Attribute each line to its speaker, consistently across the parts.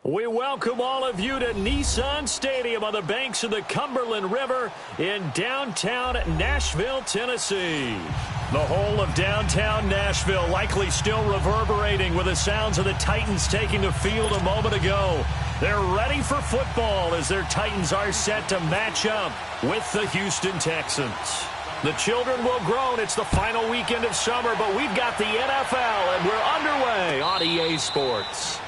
Speaker 1: We welcome all of you to Nissan Stadium on the banks of the Cumberland River in downtown Nashville, Tennessee. The whole of downtown Nashville likely still reverberating with the sounds of the Titans taking the field a moment ago. They're ready for football as their Titans are set to match up with the Houston Texans. The children will groan. It's the final weekend of summer, but we've got the NFL, and we're underway on EA Sports.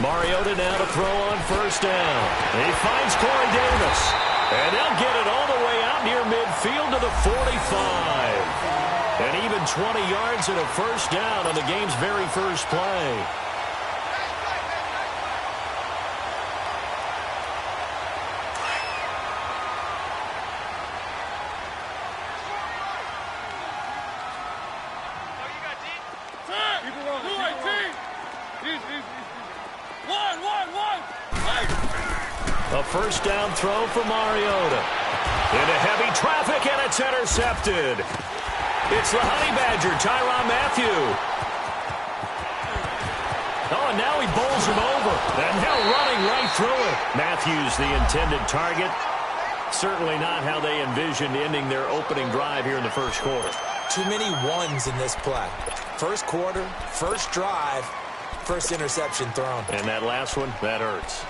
Speaker 1: Mariota now to throw on first down. He finds Corey Davis. And they'll get it all the way out near midfield to the 45. And even 20 yards and a first down on the game's very first play. A first down throw for Mariota. Into heavy traffic, and it's intercepted. It's the Honey Badger, Tyrann Mathieu. Oh, and now he bowls him over. And now running right through it. Matthews, the intended target. Certainly not how they envisioned ending their opening drive here in the first quarter.
Speaker 2: Too many ones in this play. First quarter, first drive, first interception thrown.
Speaker 1: And that last one, that hurts.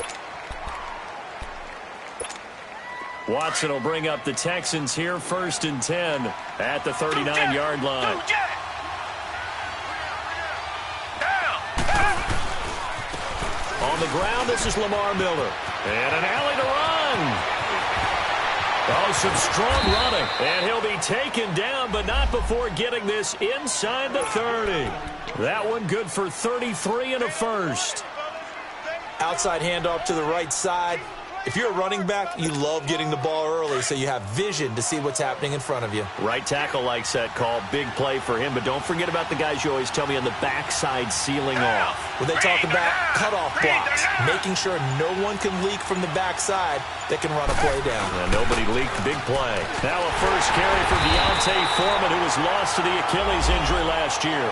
Speaker 1: Watson will bring up the Texans here, 1st and 10 at the 39-yard line. On the ground, this is Lamar Miller. And an alley to run. Oh, some strong running. And he'll be taken down, but not before getting this inside the 30. That one good for 33 and a first.
Speaker 2: Outside handoff to the right side. If you're a running back, you love getting the ball early so you have vision to see what's happening in front of you.
Speaker 1: Right tackle likes that call. Big play for him, but don't forget about the guys you always tell me on the backside sealing off.
Speaker 2: When they talk about cutoff blocks, making sure no one can leak from the backside that can run a play down.
Speaker 1: And nobody leaked. Big play. Now a first carry for Deontay Foreman, who was lost to the Achilles injury last year.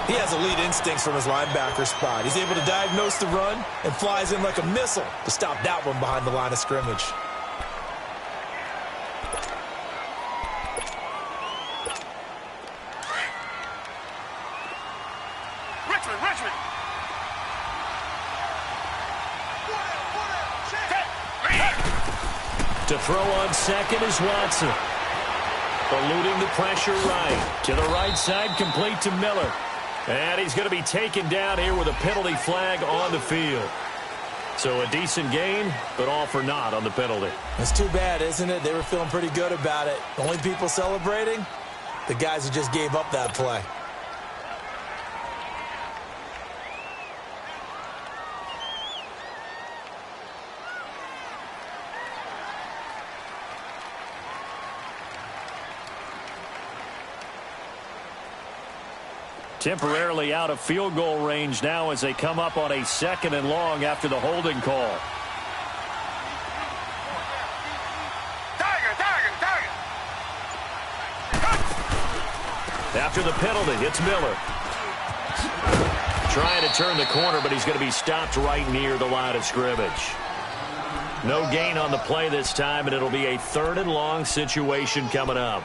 Speaker 2: He has elite instincts from his linebacker spot. He's able to diagnose the run and flies in like a missile to stop that one behind the line of scrimmage.
Speaker 3: Richmond.
Speaker 1: To throw on second is Watson. Eluding the pressure right. To the right side, complete to Miller. And he's going to be taken down here with a penalty flag on the field. So a decent gain, but all for naught on the penalty.
Speaker 2: That's too bad, isn't it? They were feeling pretty good about it. Only people celebrating, the guys who just gave up that play.
Speaker 1: Temporarily out of field goal range now as they come up on a 2nd and long after the holding call. After the penalty, it's Miller. Trying to turn the corner, but he's going to be stopped right near the line of scrimmage. No gain on the play this time, and it'll be a 3rd and long situation coming up.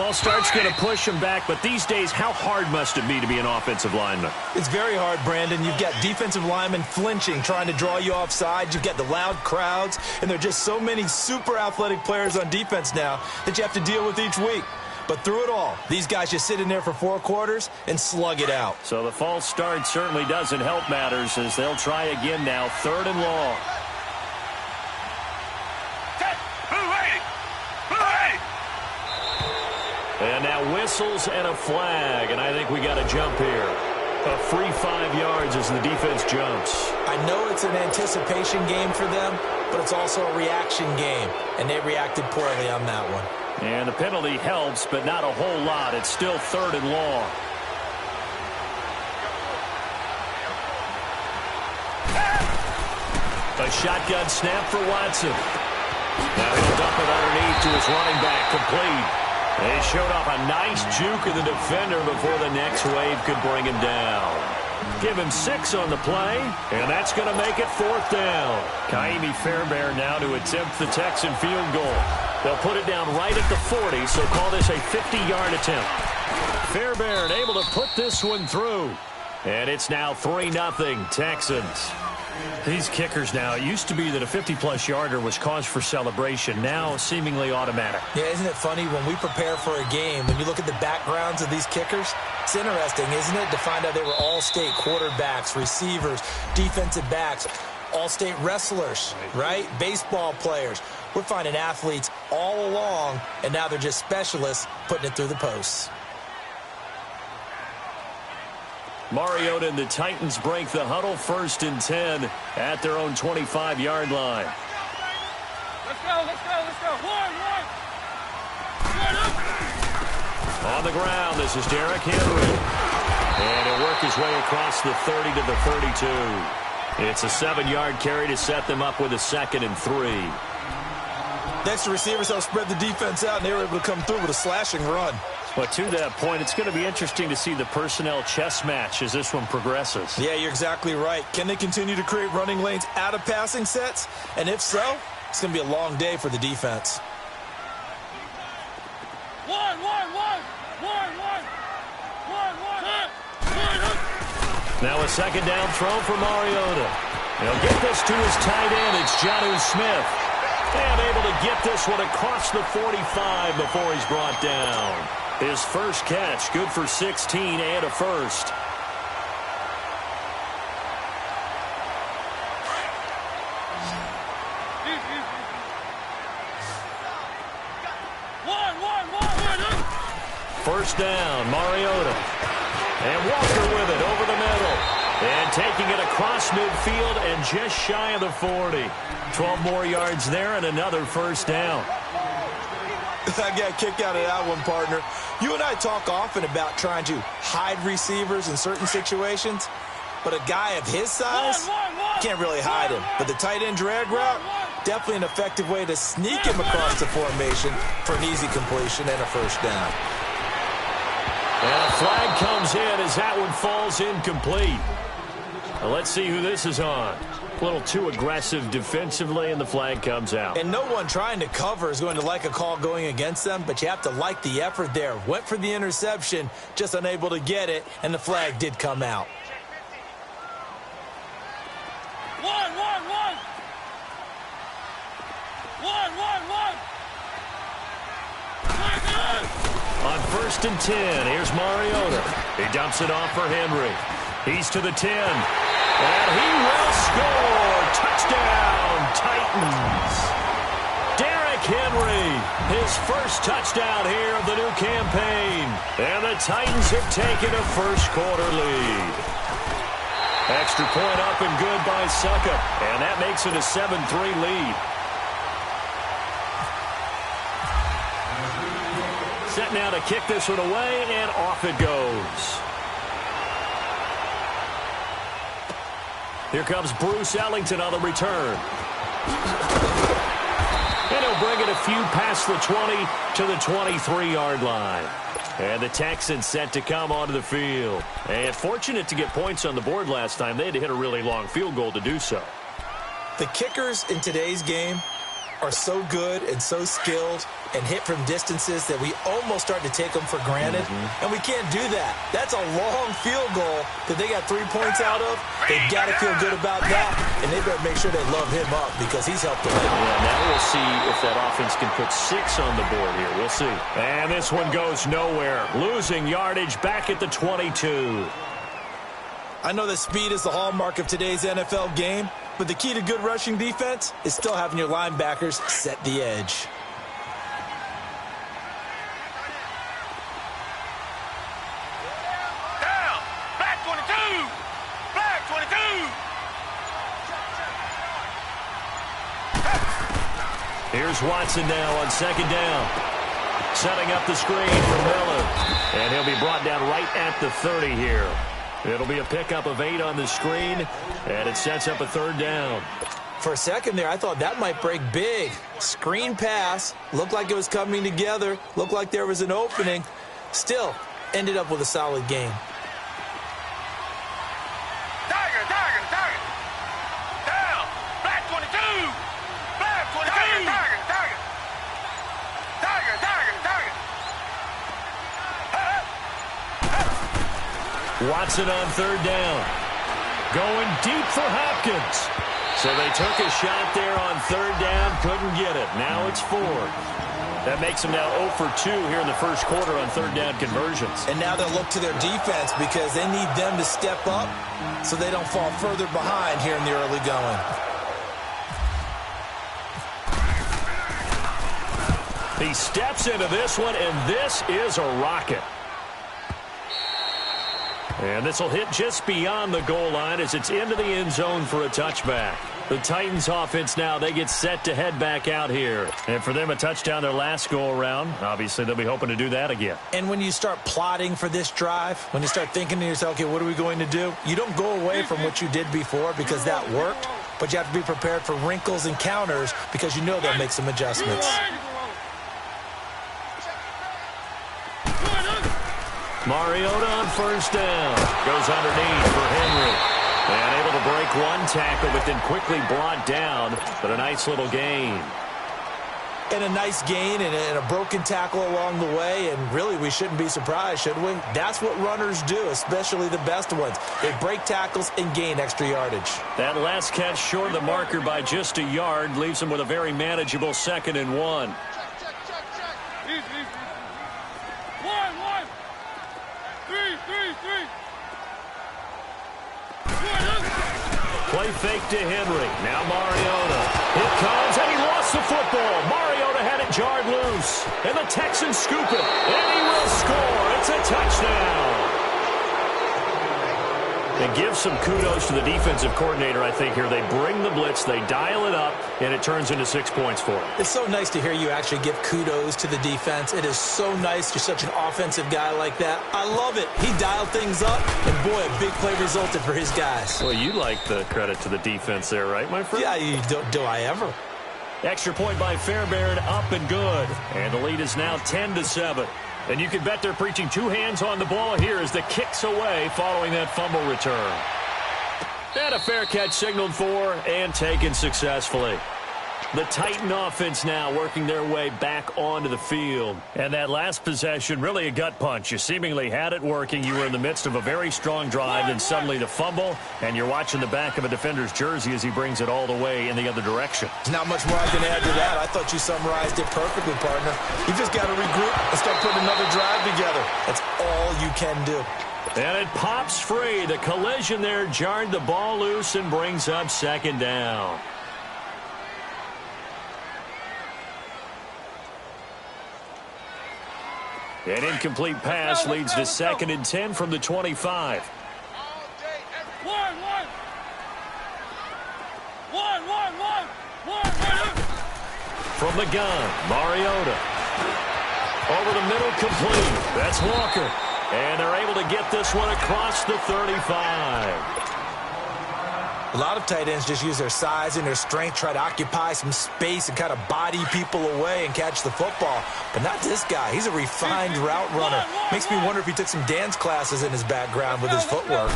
Speaker 1: false start's going to push him back, but these days, how hard must it be to be an offensive lineman?
Speaker 2: It's very hard, Brandon. You've got defensive linemen flinching, trying to draw you offside. You've got the loud crowds, and there are just so many super athletic players on defense now that you have to deal with each week. But through it all, these guys just sit in there for 4 quarters and slug it out.
Speaker 1: So the false start certainly doesn't help matters as they'll try again now, 3rd and long. And now whistles and a flag, and I think we got a jump here. A free 5 yards as the defense jumps.
Speaker 2: I know it's an anticipation game for them, but it's also a reaction game, and they reacted poorly on that one.
Speaker 1: And the penalty helps, but not a whole lot. It's still 3rd and long. A shotgun snap for Watson. Now he'll dump it underneath to his running back, complete. They showed off a nice juke of the defender before the next wave could bring him down. Give him 6 on the play, and that's going to make it 4th down. Kaimi Fairbairn now to attempt the Texan field goal. They'll put it down right at the 40, so call this a 50-yard attempt. Fairbairn able to put this one through. And it's now 3-0 Texans. These kickers now, it used to be that a 50-plus yarder was cause for celebration. Now seemingly automatic.
Speaker 2: Yeah, isn't it funny when we prepare for a game, when you look at the backgrounds of these kickers, it's interesting, isn't it, to find out they were all-state quarterbacks, receivers, defensive backs, all-state wrestlers, right? Baseball players. We're finding athletes all along, and now they're just specialists putting it through the posts.
Speaker 1: Mariota and the Titans break the huddle, 1st and 10 at their own 25-yard line.
Speaker 3: Let's go. One.
Speaker 1: On the ground, this is Derrick Henry. And he'll work his way across the 30 to the 32. It's a 7-yard carry to set them up with a 2nd and 3.
Speaker 2: Next to receivers, they'll spread the defense out, and they were able to come through with a slashing run.
Speaker 1: But to that point, it's going to be interesting to see the personnel chess match as this one progresses.
Speaker 2: Yeah, you're exactly right. Can they continue to create running lanes out of passing sets? And if so, it's going to be a long day for the defense.
Speaker 3: One.
Speaker 1: Now a 2nd down throw for Mariota. He'll get this to his tight end. It's Jonnu Smith. And able to get this one across the 45 before he's brought down. His first catch, good for 16 and a 1st. First down, Mariota. And Walker with it over the middle. And taking it across midfield and just shy of the 40. 12 more yards there and another 1st down.
Speaker 2: I got a kick out of that one, partner. You and I talk often about trying to hide receivers in certain situations, but a guy of his size can't really hide him. But the tight end drag route, definitely an effective way to sneak him across the formation for an easy completion and a 1st down.
Speaker 1: And a flag comes in as that one falls incomplete. Now let's see who this is on. A little too aggressive defensively, and the flag comes out.
Speaker 2: And no one trying to cover is going to like a call going against them, but you have to like the effort there. Went for the interception, just unable to get it, and the flag did come out.
Speaker 3: One.
Speaker 1: On 1st and 10, here's Mariota. He dumps it off for Henry. He's to the 10. And he will score. Touchdown, Titans. Derrick Henry, his first touchdown here of the new campaign. And the Titans have taken a 1st quarter lead. Extra point up and good by Suckup. And that makes it a 7-3 lead. Set now to kick this one away, and off it goes. Here comes Bruce Ellington on the return. And he'll bring it a few past the 20 to the 23-yard line. And the Texans set to come onto the field. And fortunate to get points on the board last time. They had to hit a really long field goal to do so.
Speaker 2: The kickers in today's game are so good and so skilled and hit from distances that we almost start to take them for granted, and we can't do that. That's a long field goal that they got 3 points out of. They've got to feel good about that, and they better make sure they love him up because he's helped them out.
Speaker 1: Yeah, now we'll see if that offense can put 6 on the board here. We'll see. And this one goes nowhere. Losing yardage back at the 22.
Speaker 2: I know that speed is the hallmark of today's NFL game, but the key to good rushing defense is still having your linebackers set the edge.
Speaker 3: Down. Black 22. Black 22.
Speaker 1: Here's Watson now on second down. Setting up the screen for Miller. And he'll be brought down right at the 30 here. It'll be a pickup of 8 on the screen, and it sets up a third down.
Speaker 2: For a second there, I thought that might break big. Screen pass. Looked like it was coming together. Looked like there was an opening. Still, ended up with a solid game.
Speaker 3: Tiger. Down. Black 22. Black 22. Tiger.
Speaker 1: Watson on third down. Going deep for Hopkins. So they took a shot there on third down. Couldn't get it. Now it's 4. That makes them now 0 for 2 here in the first quarter on third down conversions.
Speaker 2: And now they'll look to their defense because they need them to step up so they don't fall further behind here in the early going.
Speaker 1: He steps into this one, and this is a rocket. And this will hit just beyond the goal line as it's into the end zone for a touchback. The Titans offense now, they get set to head back out here. And for them, a touchdown their last go-around. Obviously, they'll be hoping to do that again.
Speaker 2: And when you start plotting for this drive, when you start thinking to yourself, okay, what are we going to do? You don't go away from what you did before because that worked, but you have to be prepared for wrinkles and counters because you know they'll make some adjustments.
Speaker 1: Mariota on first down. Goes underneath for Henry. And able to break one tackle, but then quickly brought down. But a nice little gain.
Speaker 2: And a nice gain and a broken tackle along the way. And really, we shouldn't be surprised, should we? That's what runners do, especially the best ones. They break tackles and gain extra yardage.
Speaker 1: That last catch short of the marker by just a yard leaves them with a very manageable 2nd and 1.
Speaker 3: Easy. 1. 3.
Speaker 1: Play fake to Henry. Now Mariota. It comes, and he lost the football. Mariota had it jarred loose. And the Texans scoop it. And he will score. It's a touchdown. And give some kudos to the defensive coordinator, I think, here. They bring the blitz, they dial it up, and it turns into 6 points for them.
Speaker 2: It's so nice to hear you actually give kudos to the defense. It is so nice. You're such an offensive guy like that. I love it. He dialed things up, and boy, a big play resulted for his guys.
Speaker 1: Well, you like the credit to the defense there, right, my friend?
Speaker 2: Yeah, do I ever?
Speaker 1: Extra point by Fairbairn, up and good. And the lead is now 10-7. And you can bet they're preaching 2 hands on the ball here as the kick's away following that fumble return. And a fair catch signaled for and taken successfully. The Titan offense now working their way back onto the field. And that last possession, really a gut punch. You seemingly had it working. You were in the midst of a very strong drive, and suddenly the fumble, and you're watching the back of a defender's jersey as he brings it all the way in the other direction.
Speaker 2: There's not much more I can add to that. I thought you summarized it perfectly, partner. You just got to regroup and start putting another drive together. That's all you can do.
Speaker 1: And it pops free. The collision there jarred the ball loose and brings up 2nd down. An incomplete pass leads to 2nd and 10 from the 25.
Speaker 3: 1.
Speaker 1: From the gun, Mariota. Over the middle, complete. That's Walker. And they're able to get this one across the 35.
Speaker 2: A lot of tight ends just use their size and their strength, try to occupy some space and kind of body people away and catch the football. But not this guy. He's a refined route runner. Makes me wonder if he took some dance classes in his background with his footwork.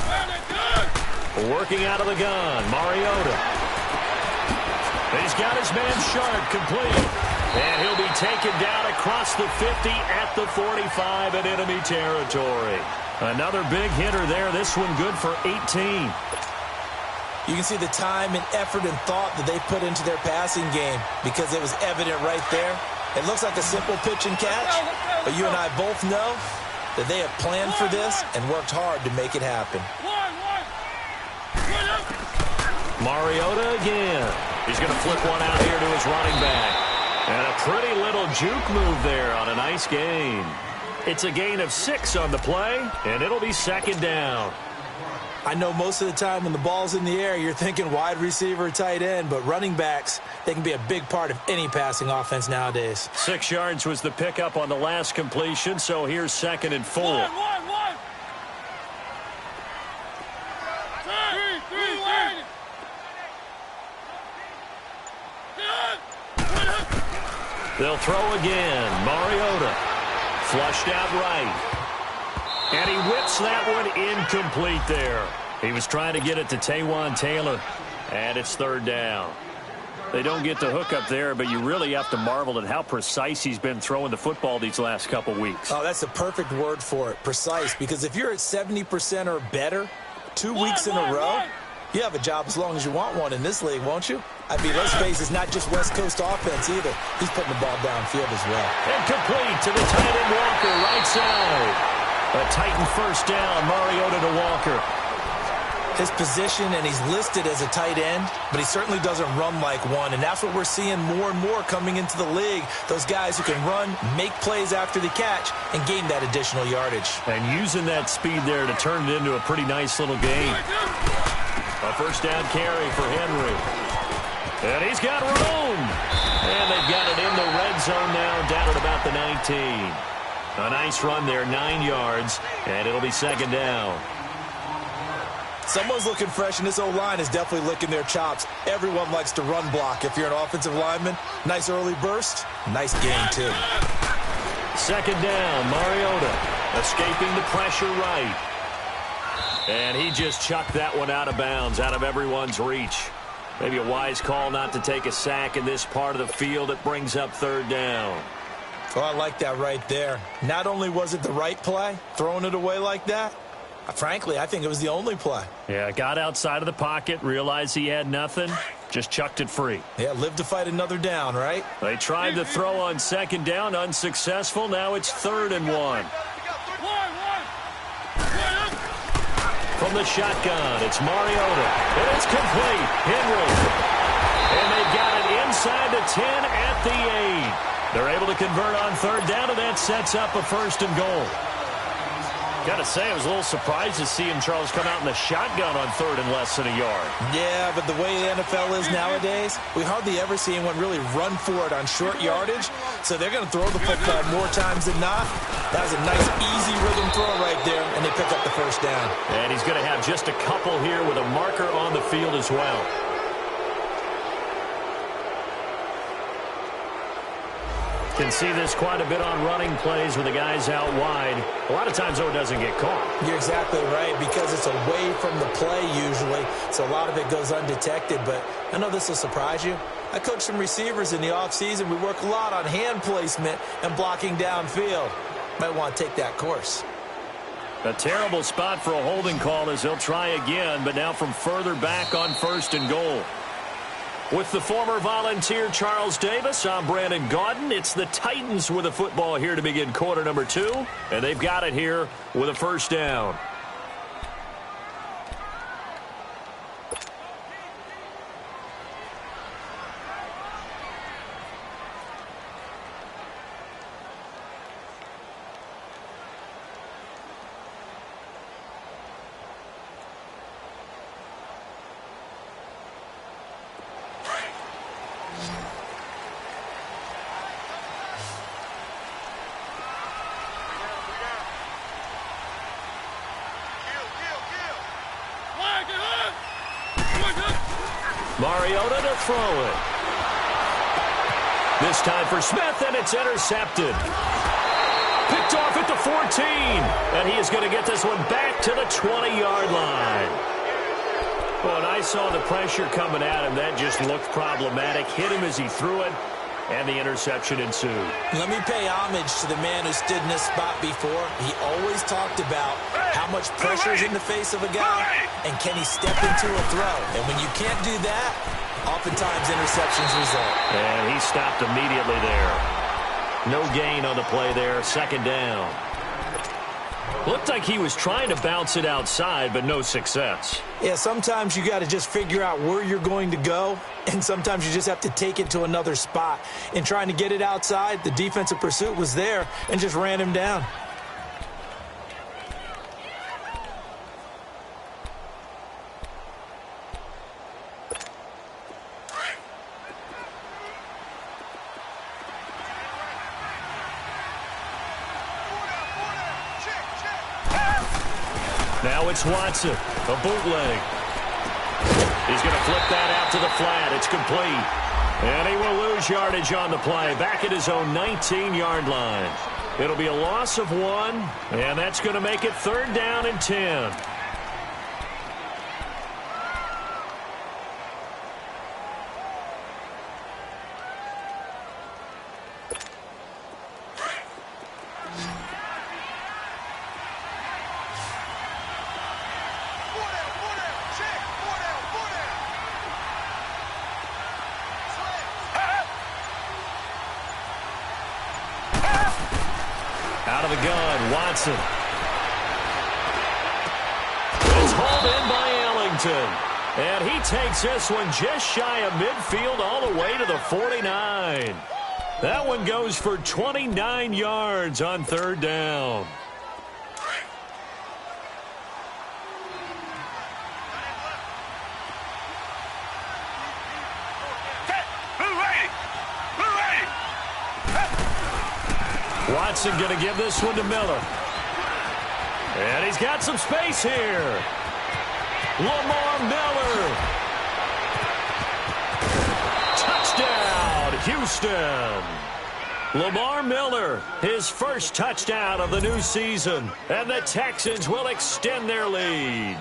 Speaker 1: Working out of the gun, Mariota. He's got his man Sharp complete. And he'll be taken down across the 50 at the 45 in enemy territory. Another big hitter there. This one good for 18.
Speaker 2: You can see the time and effort and thought that they put into their passing game because it was evident right there. It looks like a simple pitch and catch, but you and I both know that they have planned for this and worked hard to make it happen.
Speaker 1: Mariota again. He's going to flip one out here to his running back. And a pretty little juke move there on a nice gain. It's a gain of 6 on the play, and it'll be second down.
Speaker 2: I know most of the time when the ball's in the air, you're thinking wide receiver, tight end, but running backs, they can be a big part of any passing offense nowadays.
Speaker 1: 6 yards was the pickup on the last completion, so here's 2nd and 4. They'll throw again. Mariota flushed out right. And he whips that one incomplete there. He was trying to get it to Taywan Taylor. And it's 3rd down. They don't get the hook up there, but you really have to marvel at how precise he's been throwing the football these last couple weeks.
Speaker 2: Oh, that's the perfect word for it, precise. Because if you're at 70% or better 2 weeks in a row, you have a job as long as you want one in this league, won't you? I mean, let's face it, it's not just West Coast offense either. He's putting the ball downfield as well.
Speaker 1: And complete to the tight end Walker, right side. A Titan first down, Mariota to Walker.
Speaker 2: His position, and he's listed as a tight end, but he certainly doesn't run like one, and that's what we're seeing more and more coming into the league. Those guys who can run, make plays after the catch, and gain that additional yardage.
Speaker 1: And using that speed there to turn it into a pretty nice little gain. A first down carry for Henry. And he's got room. And they've got it in the red zone now, down at about the 19. A nice run there, 9 yards, and it'll be 2nd down.
Speaker 2: Someone's looking fresh, and this O-line is definitely licking their chops. Everyone likes to run block if you're an offensive lineman. Nice early burst, nice gain, too.
Speaker 1: 2nd down, Mariota escaping the pressure right. And he just chucked that one out of bounds, out of everyone's reach. Maybe a wise call not to take a sack in this part of the field. It brings up 3rd down.
Speaker 2: Oh, I like that right there. Not only was it the right play, throwing it away like that, frankly, I think it was the only play.
Speaker 1: Yeah, got outside of the pocket, realized he had nothing, just chucked it free.
Speaker 2: Yeah, live to fight another down, right?
Speaker 1: They tried to throw on 2nd down, unsuccessful. Now it's 3rd and 1. From the shotgun, it's Mariota. And it's complete. Henry. And they've got it inside the 10 at the 8. They're able to convert on 3rd down, and that sets up a 1st and goal. Got to say, I was a little surprised to see him, Charles, come out in the shotgun on 3rd and less than a yard.
Speaker 2: Yeah, but the way the NFL is nowadays, we hardly ever see anyone really run for it on short yardage. So they're going to throw the football more times than not. That was a nice, easy rhythm throw right there, and they pick up the 1st down.
Speaker 1: And he's going to have just a couple here with a marker on the field as well. Can see this quite a bit on running plays with the guys out wide. A lot of times, though, it doesn't get caught.
Speaker 2: You're exactly right, because it's away from the play usually, so a lot of it goes undetected. But I know this will surprise you. I coach some receivers in the offseason. We work a lot on hand placement and blocking downfield. Might want to take that course.
Speaker 1: A terrible spot for a holding call as they'll try again, but now from further back on 1st and goal. With the former Volunteer Charles Davis, I'm Brandon Gaudin. It's the Titans with a football here to begin quarter number 2, and they've got it here with a 1st down. Mariota to throw it. This time for Smith, and it's intercepted. Picked off at the 14, and he is going to get this one back to the 20-yard line. Well, and I saw the pressure coming at him. That just looked problematic. Hit him as he threw it, and the interception ensued.
Speaker 2: Let me pay homage to the man who stood in this spot before. He always talked about how much pressure is in the face of a guy, and can he step into a throw. And when you can't do that, oftentimes interceptions result.
Speaker 1: And he stopped immediately there. No gain on the play there. Second down. Looked like he was trying to bounce it outside, but no success.
Speaker 2: Yeah, sometimes you got to just figure out where you're going to go, and sometimes you just have to take it to another spot. In trying to get it outside, the defensive pursuit was there and just ran him down.
Speaker 1: Now it's Watson, a bootleg. He's going to flip that out to the flat. It's complete. And he will lose yardage on the play, back at his own 19-yard line. It'll be a loss of 1, and that's going to make it 3rd down and 10. Out of the gun, Watson. It's hauled in by Ellington. And he takes this one just shy of midfield all the way to the 49. That one goes for 29 yards on 3rd down. Watson going to give this one to Miller. And he's got some space here. Lamar Miller. Touchdown, Houston. Lamar Miller, his first touchdown of the new season. And the Texans will extend their lead.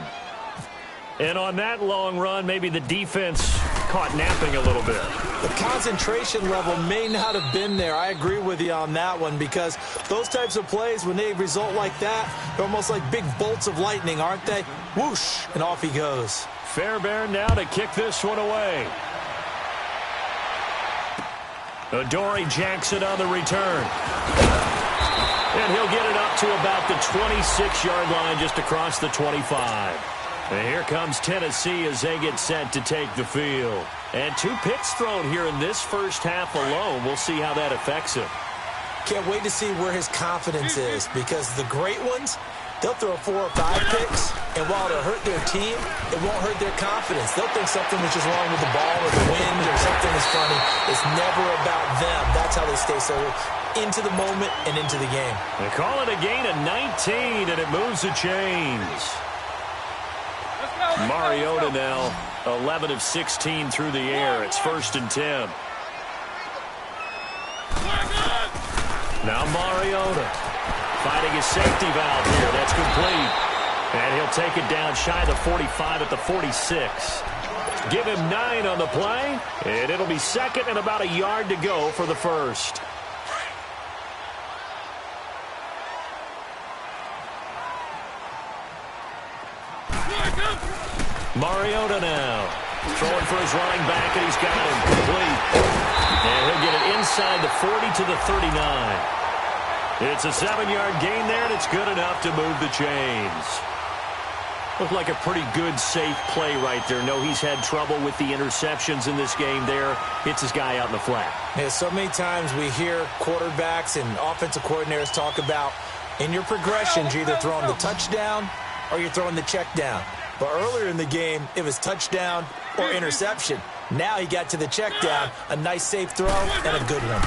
Speaker 1: And on that long run, maybe the defense caught napping a little bit.
Speaker 2: The concentration level may not have been there. I agree with you on that one, because those types of plays, when they result like that, they're almost like big bolts of lightning, aren't they? Whoosh, and off he goes.
Speaker 1: Fairbairn now to kick this one away. Adoree Jackson on the return. And he'll get it up to about the 26-yard line, just across the 25. And here comes Tennessee as they get set to take the field. And 2 picks thrown here in this first half alone. We'll see how that affects him.
Speaker 2: Can't wait to see where his confidence is, because the great ones, they'll throw 4 or 5 picks, and while it'll hurt their team, it won't hurt their confidence. They'll think something was just wrong with the ball or the wind or something is funny. It's never about them. That's how they stay so into the moment and into the game.
Speaker 1: They call it a gain of 19, and it moves the chains. Mariota now 11 of 16 through the air. It's 1st and 10. Now Mariota fighting his safety valve here. That's complete. And he'll take it down shy of the 45 at the 46. Give him 9 on the play. And it'll be 2nd and about a yard to go for the first. Mariota now throwing for his running back, and he's got him complete. And he'll get it inside the 40 to the 39. It's a 7-yard gain there, and it's good enough to move the chains. Looked like a pretty good, safe play right there. No, he's had trouble with the interceptions in this game there. Hits his guy out in the flat.
Speaker 2: Yeah, so many times we hear quarterbacks and offensive coordinators talk about, in your progressions, you're either throwing the touchdown or you're throwing the check down. But earlier in the game, it was touchdown or interception. Now he got to the check down, a nice safe throw, and a good one.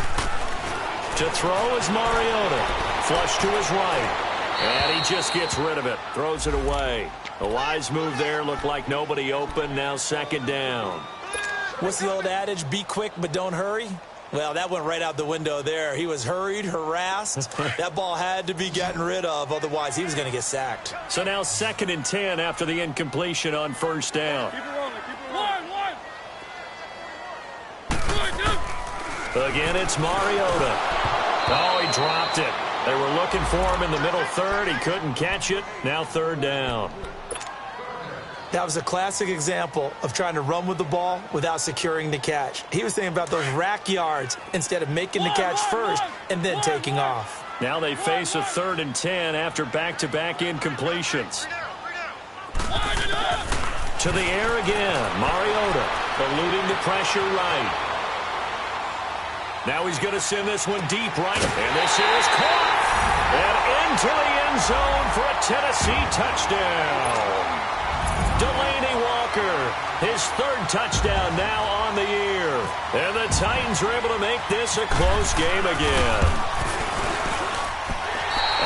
Speaker 1: To throw is Mariota. Flush to his right. And he just gets rid of it. Throws it away. A wise move there. Looked like nobody open. Now 2nd down.
Speaker 2: What's the old adage? Be quick, but don't hurry. Well, that went right out the window there. He was hurried, harassed. That ball had to be gotten rid of, otherwise he was going to get sacked.
Speaker 1: So now 2nd and 10 after the incompletion on 1st down.
Speaker 3: Keep it rolling. Keep it rolling. One.
Speaker 1: Again, it's Mariota. Oh, he dropped it. They were looking for him in the middle third. He couldn't catch it. Now 3rd down.
Speaker 2: That was a classic example of trying to run with the ball without securing the catch. He was thinking about those rack yards instead of making the catch first and then taking off.
Speaker 1: Now they face a 3rd and 10 after back-to-back incompletions. To the air again. Mariota eluding the pressure right. Now he's going to send this one deep right. And this is caught. And into the end zone for a Tennessee touchdown. Delaney Walker, his 3rd touchdown now on the year. And the Titans are able to make this a close game again.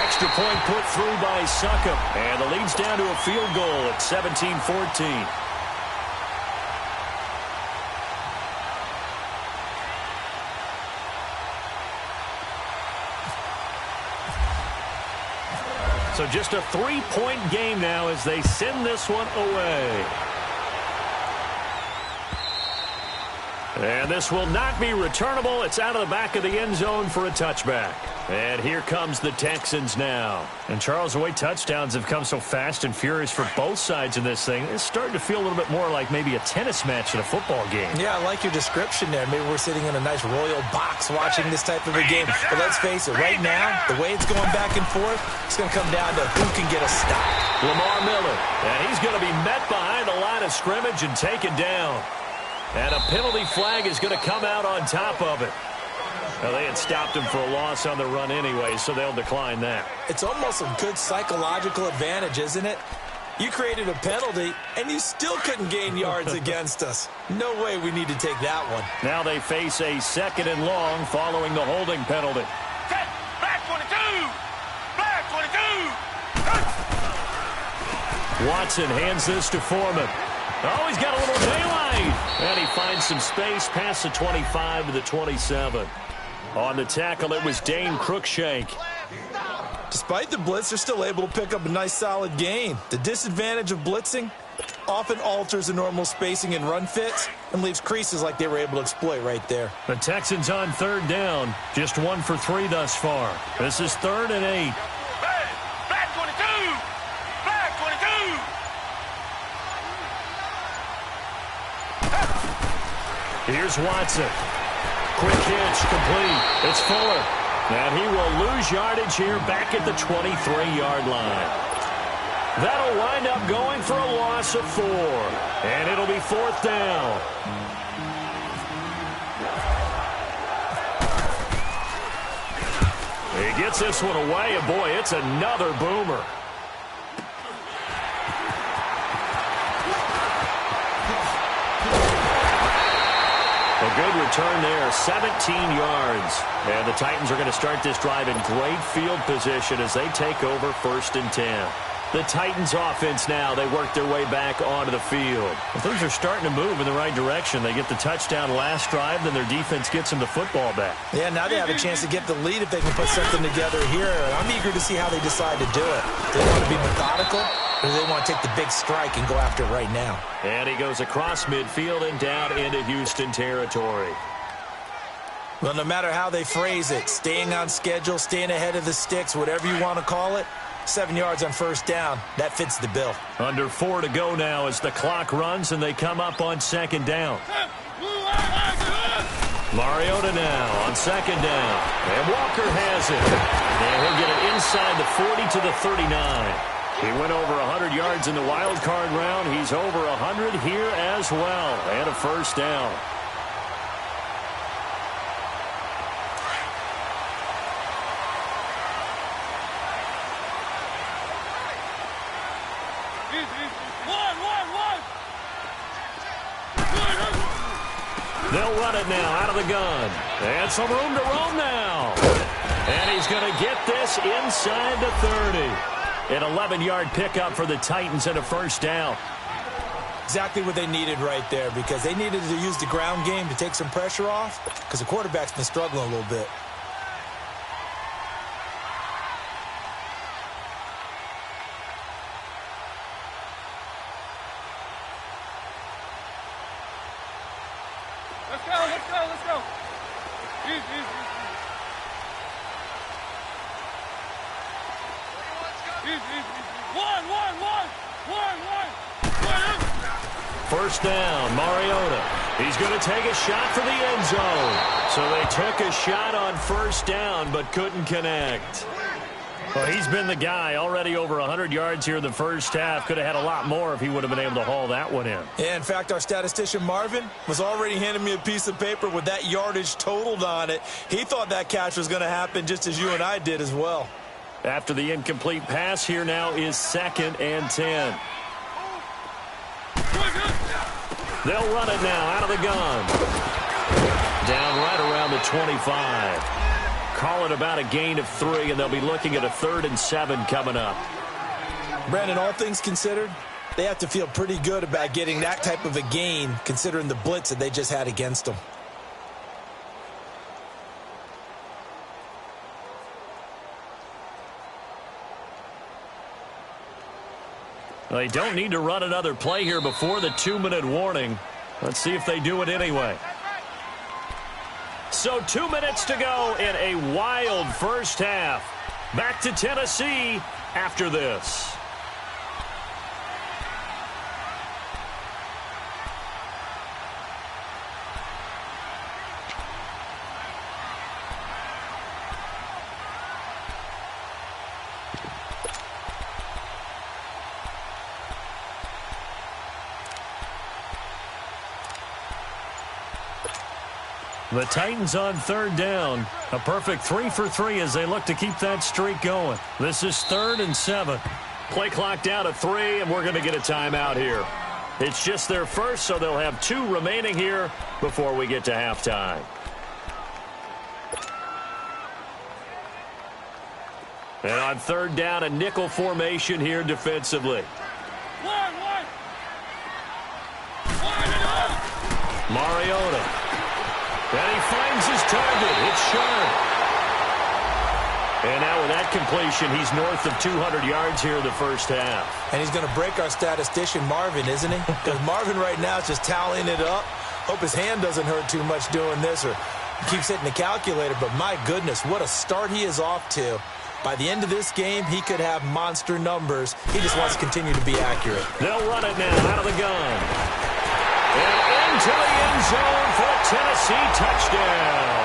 Speaker 1: Extra point put through by Succop. And the lead's down to a field goal at 17-14. So just a 3-point game now as they send this one away. And this will not be returnable. It's out of the back of the end zone for a touchback. And here comes the Texans now. And Charles, the way touchdowns have come so fast and furious for both sides in this thing, it's starting to feel a little bit more like maybe a tennis match in a football game.
Speaker 2: Yeah, I like your description there. Maybe we're sitting in a nice royal box watching this type of a game. But let's face it, right now, the way it's going back and forth, it's going to come down to who can get a stop.
Speaker 1: Lamar Miller, and he's going to be met behind the line of scrimmage and taken down. And a penalty flag is going to come out on top of it. Well, they had stopped him for a loss on the run anyway, so they'll decline that.
Speaker 2: It's almost a good psychological advantage, isn't it? You created a penalty, and you still couldn't gain yards against us. No way we need to take that one.
Speaker 1: Now they face a 2nd and long following the holding penalty.
Speaker 3: Set. Back 22. Back 22.
Speaker 1: Watson hands this to Foreman. Oh, he's got a little daylight. And he finds some space past the 25 to the 27. On the tackle, it was Dane Cruikshank.
Speaker 2: Despite the blitz, they're still able to pick up a nice solid gain. The disadvantage of blitzing often alters the normal spacing and run fits and leaves creases like they were able to exploit right there.
Speaker 1: The Texans on 3rd down. Just 1 for 3 thus far. This is 3rd and 8.
Speaker 3: Back 22. Back 22.
Speaker 1: Here's Watson. Quick hitch, complete. It's Fuller. And he will lose yardage here back at the 23-yard line. That'll wind up going for a loss of 4. And it'll be 4th down. He gets this one away, and boy, it's another boomer. A good return there, 17 yards. And the Titans are going to start this drive in great field position as they take over 1st and 10. The Titans offense now, they work their way back onto the field. Well, things are starting to move in the right direction. They get the touchdown last drive, then their defense gets them the football back.
Speaker 2: Yeah, now they have a chance to get the lead if they can put something together here. I'm eager to see how they decide to do it. Do they want to be methodical, or do they want to take the big strike and go after it right now?
Speaker 1: And he goes across midfield and down into Houston territory.
Speaker 2: Well, no matter how they phrase it, staying on schedule, staying ahead of the sticks, whatever you want to call it, 7 yards on 1st down. That fits the bill.
Speaker 1: Under 4 to go now as the clock runs and they come up on 2nd down. Mariota now on 2nd down. And Walker has it. And he'll get it inside the 40 to the 39. He went over 100 yards in the wild card round. He's over 100 here as well. And a 1st down. They'll run it now out of the gun. And some room to roam now. And he's going to get this inside the 30. An 11-yard pickup for the Titans and a 1st down.
Speaker 2: Exactly what they needed right there, because they needed to use the ground game to take some pressure off, because the quarterback's been struggling a little bit.
Speaker 3: Let's go, let's go, let's go. One.
Speaker 1: First down, Mariota. He's going to take a shot for the end zone. So they took a shot on first down but couldn't connect. Well, he's been the guy already over 100 yards here in the first half. Could have had a lot more if he would have been able to haul that one in.
Speaker 2: Yeah, in fact, our statistician Marvin was already handing me a piece of paper with that yardage totaled on it. He thought that catch was going to happen just as you and I did as well.
Speaker 1: After the incomplete pass, here now is 2nd and 10. They'll run it now out of the gun. Down right around the 25. Call it about a gain of 3, and they'll be looking at a 3rd and 7 coming up.
Speaker 2: Brandon, all things considered, they have to feel pretty good about getting that type of a gain, considering the blitz that they just had against them.
Speaker 1: Well, they don't need to run another play here before the 2-minute warning. Let's see if they do it anyway. So 2 minutes to go in a wild first half. Back to Tennessee after this. The Titans on 3rd down. A perfect 3 for 3 as they look to keep that streak going. This is 3rd and 7. Play clock down to 3, and we're going to get a timeout here. It's just their first, so they'll have 2 remaining here before we get to halftime. And on 3rd down, a nickel formation here defensively. Mariota. And he finds his target. It's sharp. And now with that completion, he's north of 200 yards here in the first half.
Speaker 2: And he's going to break our statistician Marvin, isn't he? Because Marvin right now is just tallying it up. Hope his hand doesn't hurt too much doing this, or he keeps hitting the calculator. But my goodness, what a start he is off to. By the end of this game, he could have monster numbers. He just wants to continue to be accurate.
Speaker 1: They'll run it now out of the gun. And into the end zone for a Tennessee touchdown.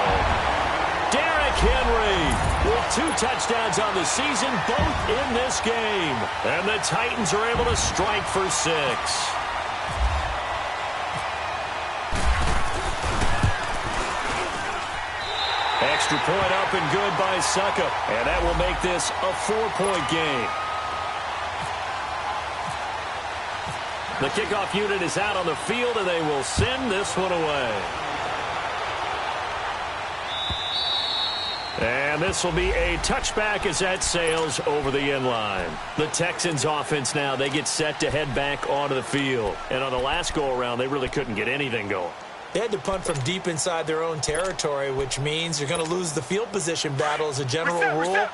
Speaker 1: Derrick Henry with 2 touchdowns on the season, both in this game. And the Titans are able to strike for 6. Extra point up and good by Suckup. And that will make this a 4-point game. The kickoff unit is out on the field, and they will send this one away. And this will be a touchback as that sails over the end line. The Texans offense now, they get set to head back onto the field. And on the last go-around, they really couldn't get anything going.
Speaker 2: They had to punt from deep inside their own territory, which means you're going to lose the field position battle as a general rule.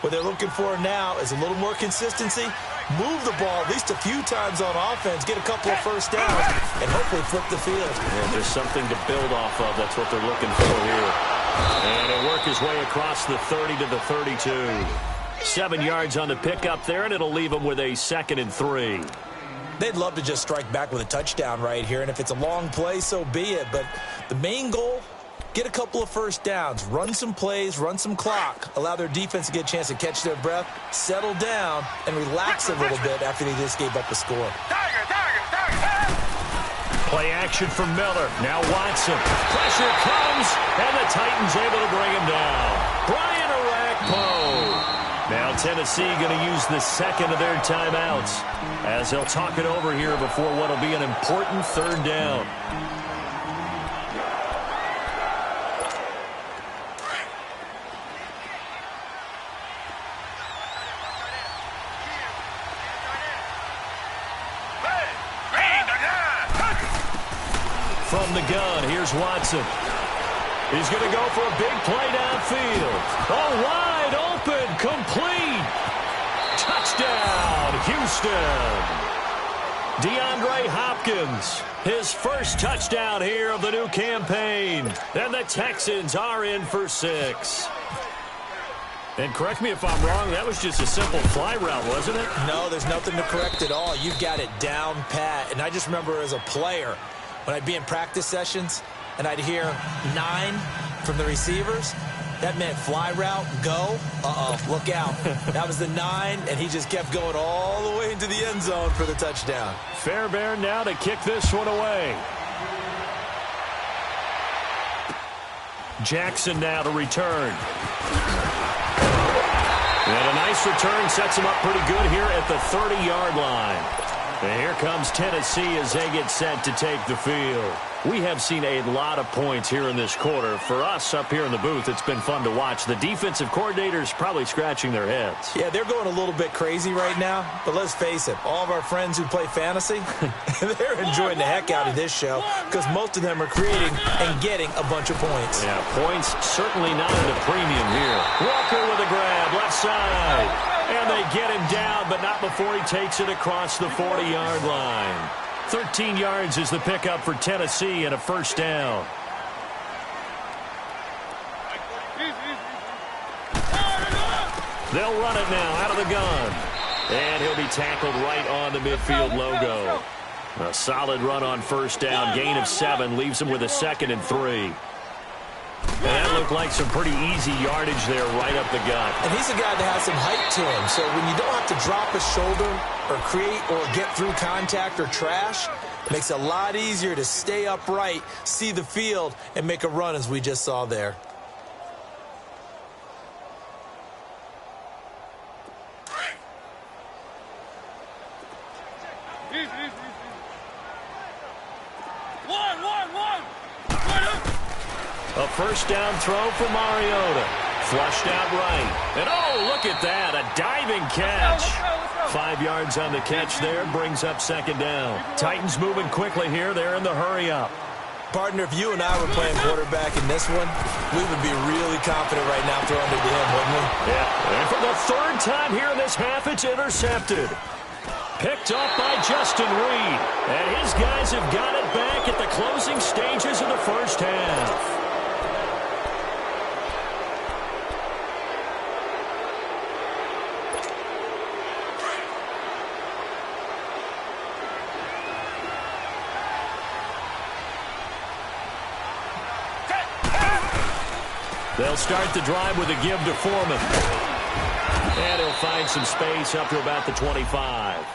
Speaker 2: What they're looking for now is a little more consistency, move the ball at least a few times on offense, get a couple of first downs, and hopefully flip the field.
Speaker 1: Yeah, there's something to build off of. That's what they're looking for here. And he'll work his way across the 30 to the 32. 7 yards on the pickup there, and it'll leave him with a 2nd and 3.
Speaker 2: They'd love to just strike back with a touchdown right here, and if it's a long play, so be it. But the main goal, get a couple of first downs, run some plays, run some clock, allow their defense to get a chance to catch their breath, settle down, and relax a little bit after they just gave up a score.
Speaker 1: Play action from Miller. Now Watson. Pressure comes, and the Titans able to bring him down. Brian Orakpo. Now Tennessee going to use the 2nd of their timeouts as they'll talk it over here before what will be an important 3rd down. from the gun. Here's Watson. He's going to go for a big play downfield. Oh, wide open, complete. Touchdown, Houston. DeAndre Hopkins, his first touchdown here of the new campaign. And the Texans are in for 6. And correct me if I'm wrong, that was just a simple fly route, wasn't it?
Speaker 2: No, there's nothing to correct at all. You've got it down pat. And I just remember as a player, when I'd be in practice sessions and I'd hear 9 from the receivers, that meant fly route, go. Look out. That was the 9, and he just kept going all the way into the end zone for the touchdown.
Speaker 1: Fairbairn now to kick this one away. Jackson now to return. And a nice return sets him up pretty good here at the 30-yard line. And here comes Tennessee as they get set to take the field. We have seen a lot of points here in this quarter. For us up here in the booth, it's been fun to watch. The defensive coordinators probably scratching their heads.
Speaker 2: Yeah, they're going a little bit crazy right now. But let's face it, all of our friends who play fantasy, they're enjoying the heck out of this show because most of them are creating and getting a bunch of points.
Speaker 1: Yeah, points certainly not at a premium here. Walker with a grab, left side. And they get him down, but not before he takes it across the 40-yard line. 13 yards is the pickup for Tennessee and a first down. They'll run it now out of the gun. And he'll be tackled right on the midfield logo. A solid run on first down. Gain of 7 leaves him with a 2nd and 3. And that looked like some pretty easy yardage there right up the gut.
Speaker 2: And he's a guy that has some height to him. So when you don't have to drop a shoulder or create or get through contact or trash, it makes it a lot easier to stay upright, see the field, and make a run as we just saw there.
Speaker 1: A first down throw for Mariota. Flushed out right. And oh, look at that. A diving catch. 5 yards on the catch there. Brings up 2nd down. Titans moving quickly here. They're in the hurry up.
Speaker 2: Partner, if you and I were playing quarterback in this one, we would be really confident right now throwing it to him, wouldn't we?
Speaker 1: Yeah. And for the 3rd time here in this half, it's intercepted. Picked off by Justin Reed. And his guys have got it back at the closing stages of the first half. They'll start the drive with a give to Foreman. And he'll find some space up to about the 25.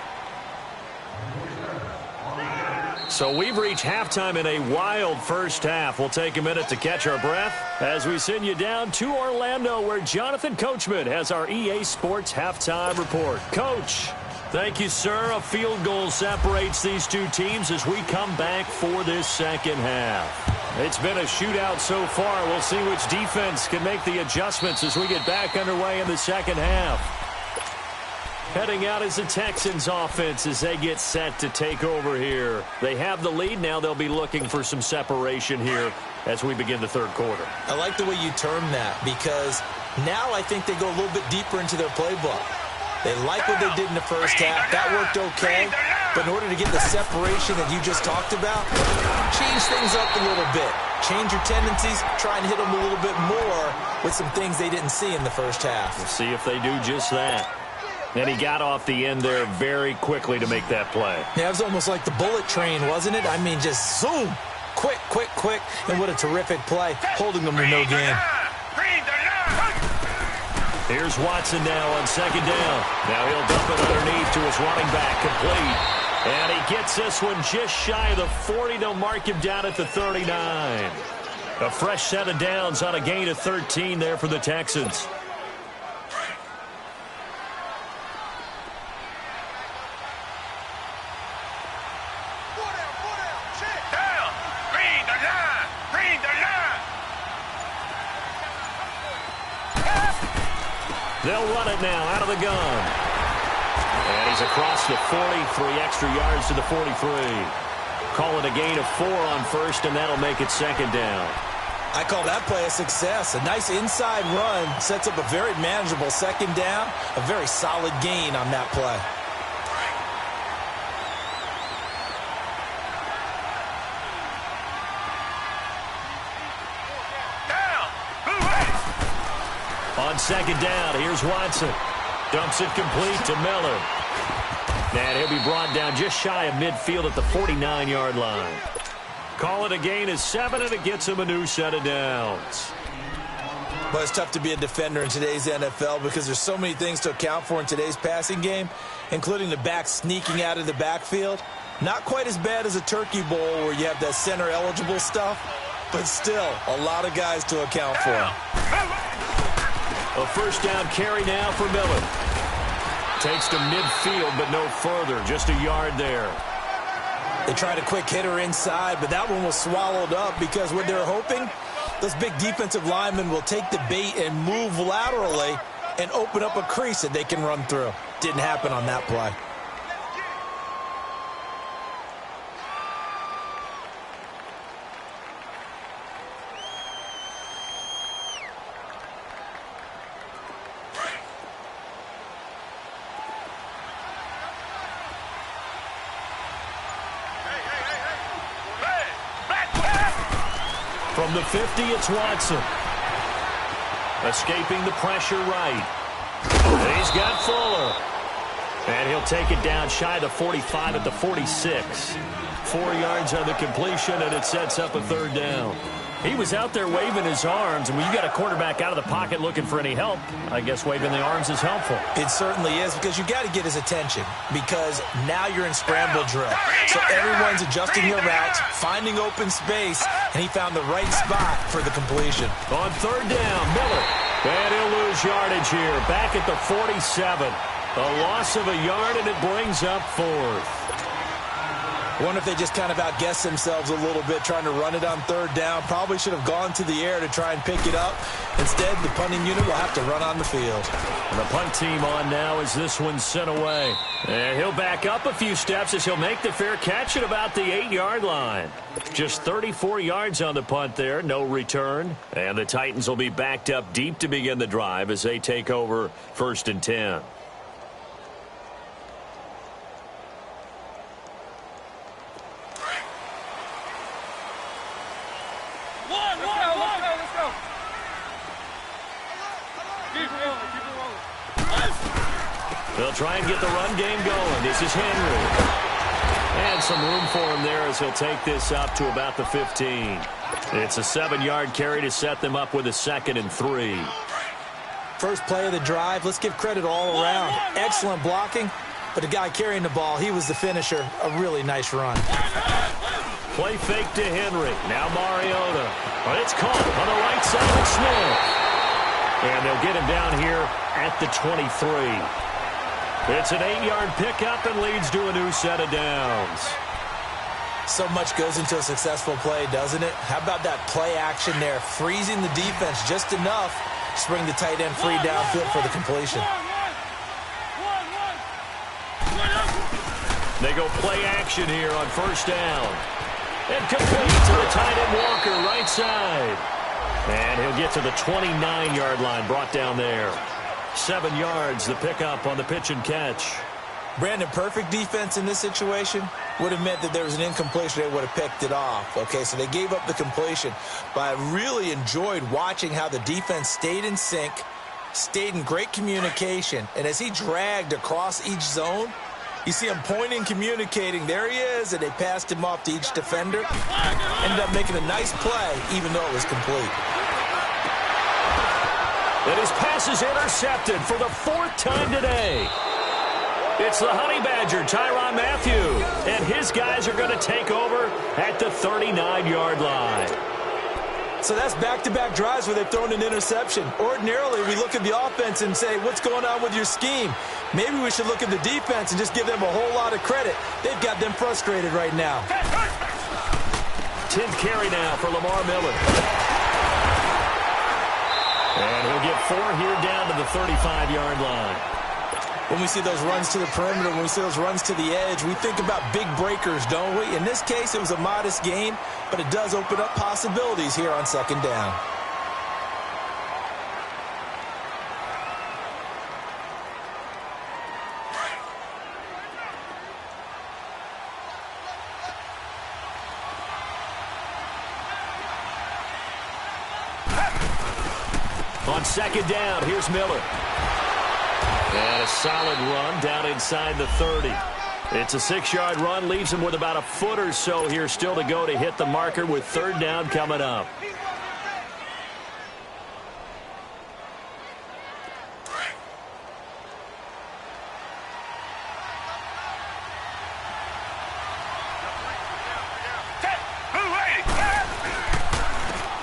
Speaker 1: So we've reached halftime in a wild first half. We'll take a minute to catch our breath as we send you down to Orlando, where Jonathan Coachman has our EA Sports halftime report. Coach, thank you, sir. A field goal separates these two teams as we come back for this second half. It's been a shootout so far. We'll see which defense can make the adjustments as we get back underway in the second half. Heading out is the Texans offense as they get set to take over here. They have the lead. Now they'll be looking for some separation here as we begin the third quarter.
Speaker 2: I like the way you term that because now I think they go a little bit deeper into their playbook. They like what they did in the first half. That worked okay. But in order to get the separation that you just talked about, change things up a little bit. Change your tendencies. Try and hit them a little bit more with some things they didn't see in the first half.
Speaker 1: We'll see if they do just that. And he got off the end there very quickly to make that play.
Speaker 2: Yeah, it was almost like the bullet train, wasn't it? I mean, just zoom. Quick, quick, quick. And what a terrific play, holding them to no gain.
Speaker 1: Here's Watson now on 2nd down. Now he'll dump it underneath to his running back, complete. And he gets this one just shy of the 40. They'll mark him down at the 39. A fresh set of downs on a gain of 13 there for the Texans. They'll run it now out of the gun. And he's across the 40, 3 extra yards to the 43. Call it a gain of 4 on first, and that'll make it second down.
Speaker 2: I call that play a success. A nice inside run sets up a very manageable second down. A very solid gain on that play.
Speaker 1: On second down, here's Watson. Dumps it complete to Miller. And he'll be brought down just shy of midfield at the 49-yard line. Call it a gain of 7, and it gets him a new set of downs.
Speaker 2: But it's tough to be a defender in today's NFL because there's so many things to account for in today's passing game, including the back sneaking out of the backfield. Not quite as bad as a turkey bowl where you have that center-eligible stuff, but still a lot of guys to account for.
Speaker 1: A first down carry now for Miller. Takes to midfield, but no further. Just a yard there.
Speaker 2: They tried a quick hitter inside, but that one was swallowed up because what they're hoping, those big defensive linemen will take the bait and move laterally and open up a crease that they can run through. Didn't happen on that play.
Speaker 1: From the 50, it's Watson. Escaping the pressure right. And he's got Fuller. And he'll take it down shy of the 45 at the 46. 4 yards on the completion, and it sets up a third down. He was out there waving his arms, and when you got a quarterback out of the pocket looking for any help, I guess waving the arms is helpful.
Speaker 2: It certainly is, because you got to get his attention, because now you're in scramble drill. So everyone's adjusting their routes, finding open space, and he found the right spot for the completion.
Speaker 1: On third down, Miller. And he'll lose yardage here, back at the 47. A loss of a yard, and it brings up fourth.
Speaker 2: I wonder if they just kind of outguessed themselves a little bit trying to run it on third down. Probably should have gone to the air to try and pick it up. Instead, the punting unit will have to run on the field.
Speaker 1: And the punt team on now as this one's sent away. And he'll back up a few steps as he'll make the fair catch at about the 8-yard line. Just 34 yards on the punt there, no return. And the Titans will be backed up deep to begin the drive as they take over 1st and 10. They'll try and get the run game going. This is Henry. And some room for him there as he'll take this up to about the 15. It's a 7-yard carry to set them up with a 2nd and 3.
Speaker 2: First play of the drive. Let's give credit all around. Excellent blocking, but the guy carrying the ball, he was the finisher. A really nice run.
Speaker 1: Play fake to Henry. Now Mariota. But it's caught on the right side of Smith. And they'll get him down here at the 23. It's an 8-yard pickup and leads to a new set of downs.
Speaker 2: So much goes into a successful play, doesn't it? How about that play action there? Freezing the defense just enough to bring the tight end free downfield for the completion.
Speaker 1: They go play action here on first down. And complete to the tight end Walker, right side. And he'll get to the 29-yard line, brought down there. 7 yards, the pickup on the pitch and catch.
Speaker 2: Brandon, perfect defense in this situation would have meant that there was an incompletion. They would have picked it off. Okay, so they gave up the completion. But I really enjoyed watching how the defense stayed in sync, stayed in great communication. And as he dragged across each zone, you see him pointing, communicating. There he is, and they passed him off to each defender. Ended up making a nice play, even though it was complete.
Speaker 1: And his pass is intercepted for the 4th time today. It's the Honey Badger, Tyrann Mathieu, and his guys are going to take over at the 39-yard line.
Speaker 2: So that's back-to-back drives where they've thrown an interception. Ordinarily, we look at the offense and say, what's going on with your scheme? Maybe we should look at the defense and just give them a whole lot of credit. They've got them frustrated right now.
Speaker 1: 10th carry now for Lamar Miller. And he'll get 4 here down to the 35-yard line.
Speaker 2: When we see those runs to the perimeter, when we see those runs to the edge, we think about big breakers, don't we? In this case, it was a modest gain, but it does open up possibilities here on second down.
Speaker 1: On second down, here's Miller. And a solid run down inside the 30. It's a 6-yard run, leaves him with about a foot or so here still to go to hit the marker with third down coming up.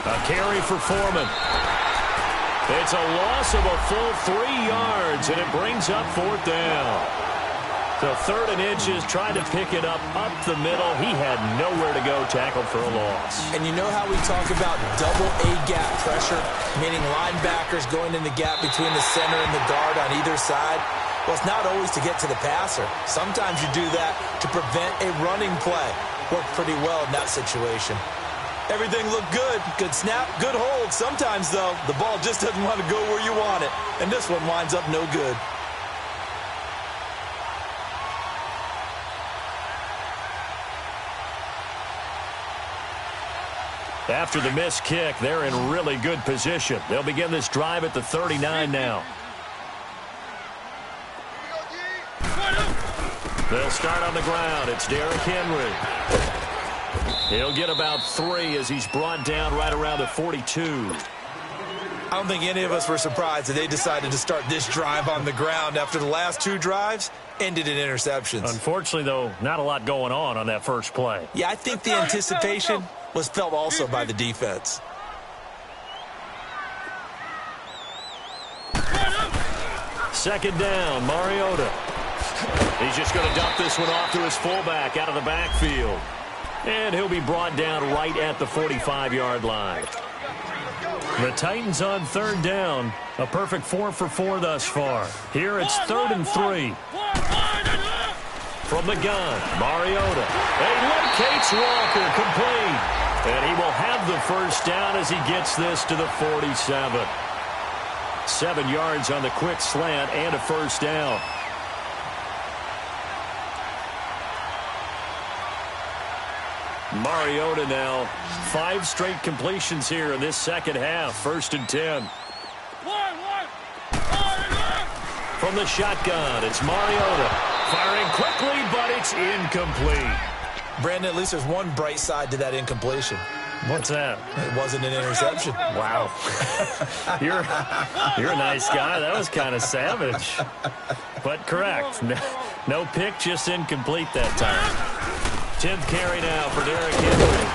Speaker 1: A carry for Foreman. It's a loss of a full 3 yards, and it brings up fourth down. So third and inches, trying to pick it up the middle. He had nowhere to go, tackled for a loss.
Speaker 2: And you know how we talk about double A-gap pressure, meaning linebackers going in the gap between the center and the guard on either side? Well, it's not always to get to the passer. Sometimes you do that to prevent a running play. Worked pretty well in that situation. Everything looked good. Good snap, good hold. Sometimes, though, the ball just doesn't want to go where you want it. And this one winds up no good.
Speaker 1: After the missed kick, they're in really good position. They'll begin this drive at the 39 now. They'll start on the ground. It's Derrick Henry. He'll get about 3 as he's brought down right around the 42.
Speaker 2: I don't think any of us were surprised that they decided to start this drive on the ground after the last 2 drives ended in interceptions.
Speaker 1: Unfortunately, though, not a lot going on that first play.
Speaker 2: Yeah, I think the anticipation was felt also by the defense.
Speaker 1: Second down, Mariota. He's just going to dump this one off to his fullback out of the backfield. And he'll be brought down right at the 45-yard line. The Titans on third down. A perfect 4 for 4 thus far. Here it's 3rd and 3. From the gun, Mariota. He locates Walker, complete. And he will have the first down as he gets this to the 47. 7 yards on the quick slant and a first down. Mariota now, 5 straight completions here in this second half. 1st and 10. From the shotgun, it's Mariota. Firing quickly, but it's incomplete.
Speaker 2: Brandon, at least there's one bright side to that incompletion.
Speaker 1: What's that?
Speaker 2: It wasn't an interception.
Speaker 1: Wow. You're a nice guy. That was kind of savage. But correct. No pick, just incomplete that time. 10th carry now for Derrick Henry.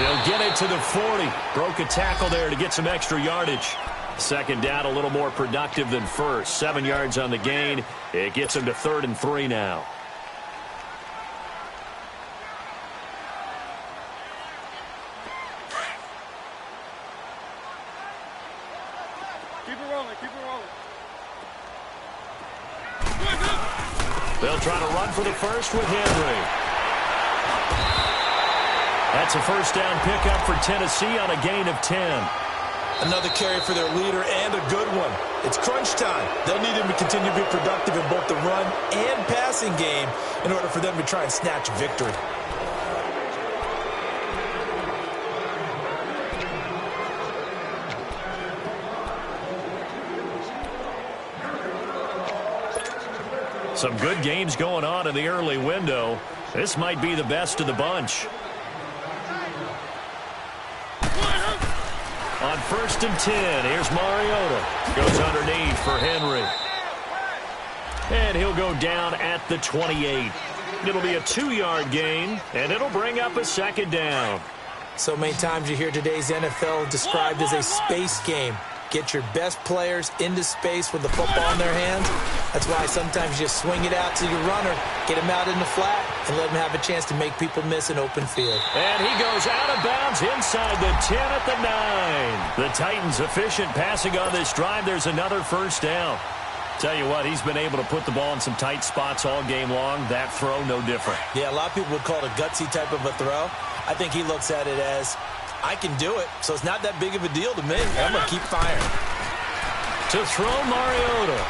Speaker 1: He'll get it to the 40. Broke a tackle there to get some extra yardage. Second down, a little more productive than first. 7 yards on the gain. It gets him to 3rd and 3 now.
Speaker 3: Keep it rolling, keep it rolling.
Speaker 1: They'll try to run for the first with Henry. That's a first down pickup for Tennessee on a gain of 10.
Speaker 2: Another carry for their leader and a good one. It's crunch time. They'll need him to continue to be productive in both the run and passing game in order for them to try and snatch a victory.
Speaker 1: Some good games going on in the early window. This might be the best of the bunch. On 1st and 10, here's Mariota. Goes underneath for Henry. And he'll go down at the 28. It'll be a 2-yard gain, and it'll bring up a second down.
Speaker 2: So many times you hear today's NFL described as a space game. Get your best players into space with the football in their hands. That's why sometimes you swing it out to your runner, get him out in the flat, and let him have a chance to make people miss an open field.
Speaker 1: And he goes out of bounds inside the 10 at the 9. The Titans efficient passing on this drive. There's another first down. Tell you what, he's been able to put the ball in some tight spots all game long. That throw, no different.
Speaker 2: Yeah, a lot of people would call it a gutsy type of a throw. I think he looks at it as, I can do it, so it's not that big of a deal to me. I'm going to keep firing.
Speaker 1: To throw, Mariota.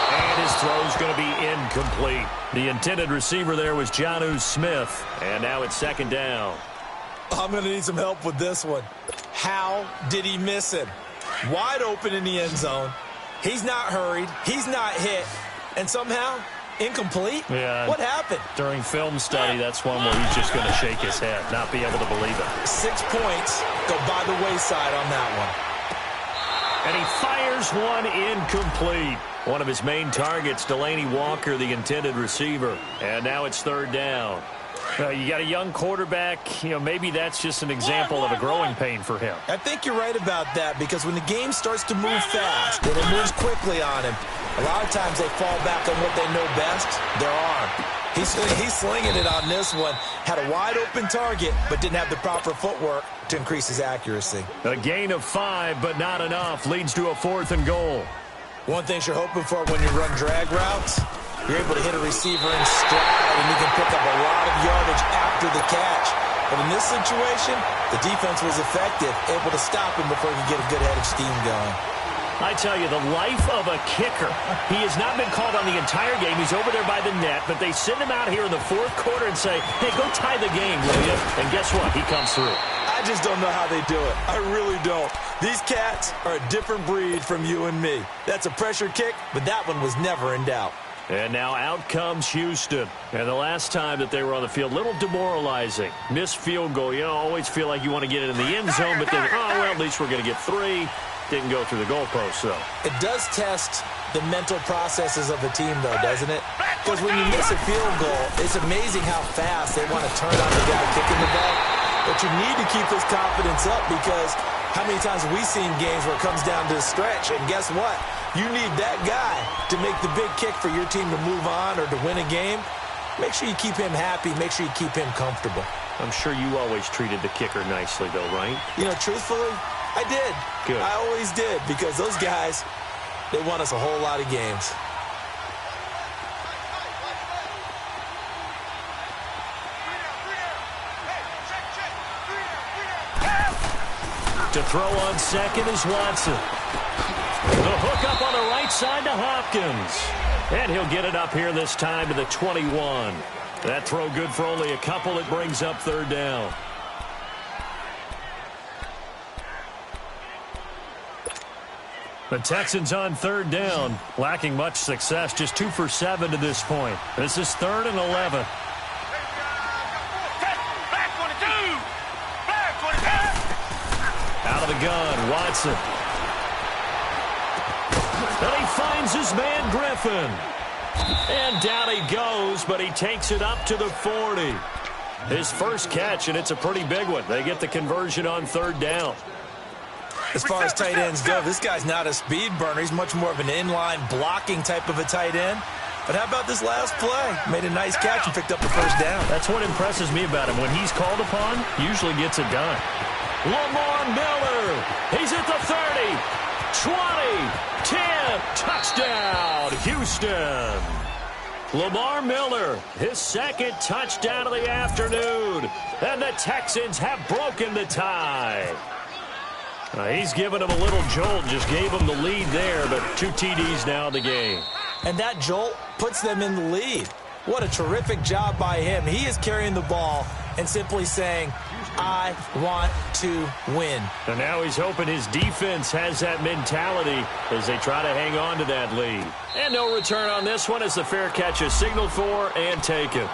Speaker 1: And his throw's going to be incomplete. The intended receiver there was Jonnu Smith. And now it's second down.
Speaker 2: I'm going to need some help with this one. How did he miss him? Wide open in the end zone. He's not hurried. He's not hit. And somehow, incomplete?
Speaker 1: Yeah.
Speaker 2: What happened?
Speaker 1: During film study, that's one where he's just going to shake his head, not be able to believe it.
Speaker 2: 6 points go by the wayside on that one.
Speaker 1: And he fires one incomplete. One of his main targets, Delaney Walker, the intended receiver. And now it's third down. You got a young quarterback. Maybe that's just an example of a growing pain for him.
Speaker 2: I think you're right about that, because when the game starts to move fast and it moves quickly on him, a lot of times they fall back on what they know best, their arm. He's slinging it on this one. Had a wide open target, but didn't have the proper footwork to increase his accuracy.
Speaker 1: A gain of 5, but not enough. Leads to a 4th and goal.
Speaker 2: One thing you're hoping for when you run drag routes, you're able to hit a receiver in stride, and you can pick up a lot of yardage after the catch. But in this situation, the defense was effective, able to stop him before he could get a good head of steam going.
Speaker 1: I tell you, the life of a kicker. He has not been called on the entire game. He's over there by the net, but they send him out here in the 4th quarter and say, hey, go tie the game, will you? And guess what? He comes through.
Speaker 2: I just don't know how they do it. I really don't. These cats are a different breed from you and me. That's a pressure kick, but that one was never in doubt.
Speaker 1: And now out comes Houston. And the last time that they were on the field, a little demoralizing. Missed field goal. Always feel like you want to get it in the end zone, but then, at least we're going to get 3. Didn't go through the goalpost, though.
Speaker 2: It does test the mental processes of a team, though, doesn't it? Because when you miss a field goal, it's amazing how fast they want to turn on the guy kicking the ball. But you need to keep his confidence up, because how many times have we seen games where it comes down to a stretch? And guess what? You need that guy to make the big kick for your team to move on or to win a game. Make sure you keep him happy. Make sure you keep him comfortable.
Speaker 1: I'm sure you always treated the kicker nicely, though, right?
Speaker 2: Truthfully, I did.
Speaker 1: Good.
Speaker 2: I always did, because those guys, they won us a whole lot of games.
Speaker 1: To throw on second is Watson. The hook up on the right side to Hopkins. And he'll get it up here this time to the 21. That throw good for only a couple. It brings up third down. The Texans on third down, lacking much success, just 2 for 7 to this point. This is 3rd and 11. Out of the gun, Watson. And he finds his man Griffin. And down he goes, but he takes it up to the 40. His first catch, and it's a pretty big one. They get the conversion on third down.
Speaker 2: As far as tight ends go, this guy's not a speed burner. He's much more of an inline blocking type of a tight end. But how about this last play? Made a nice catch and picked up the first down.
Speaker 1: That's what impresses me about him. When he's called upon, usually gets it done. Lamar Miller. He's at the 30, 20, 10. Touchdown, Houston. Lamar Miller, his 2nd touchdown of the afternoon. And the Texans have broken the tie. He's given him a little jolt, just gave him the lead there, but 2 TDs now in the game.
Speaker 2: And that jolt puts them in the lead. What a terrific job by him. He is carrying the ball and simply saying, I want to win.
Speaker 1: And now he's hoping his defense has that mentality as they try to hang on to that lead. And no return on this one as the fair catch is signaled for and taken.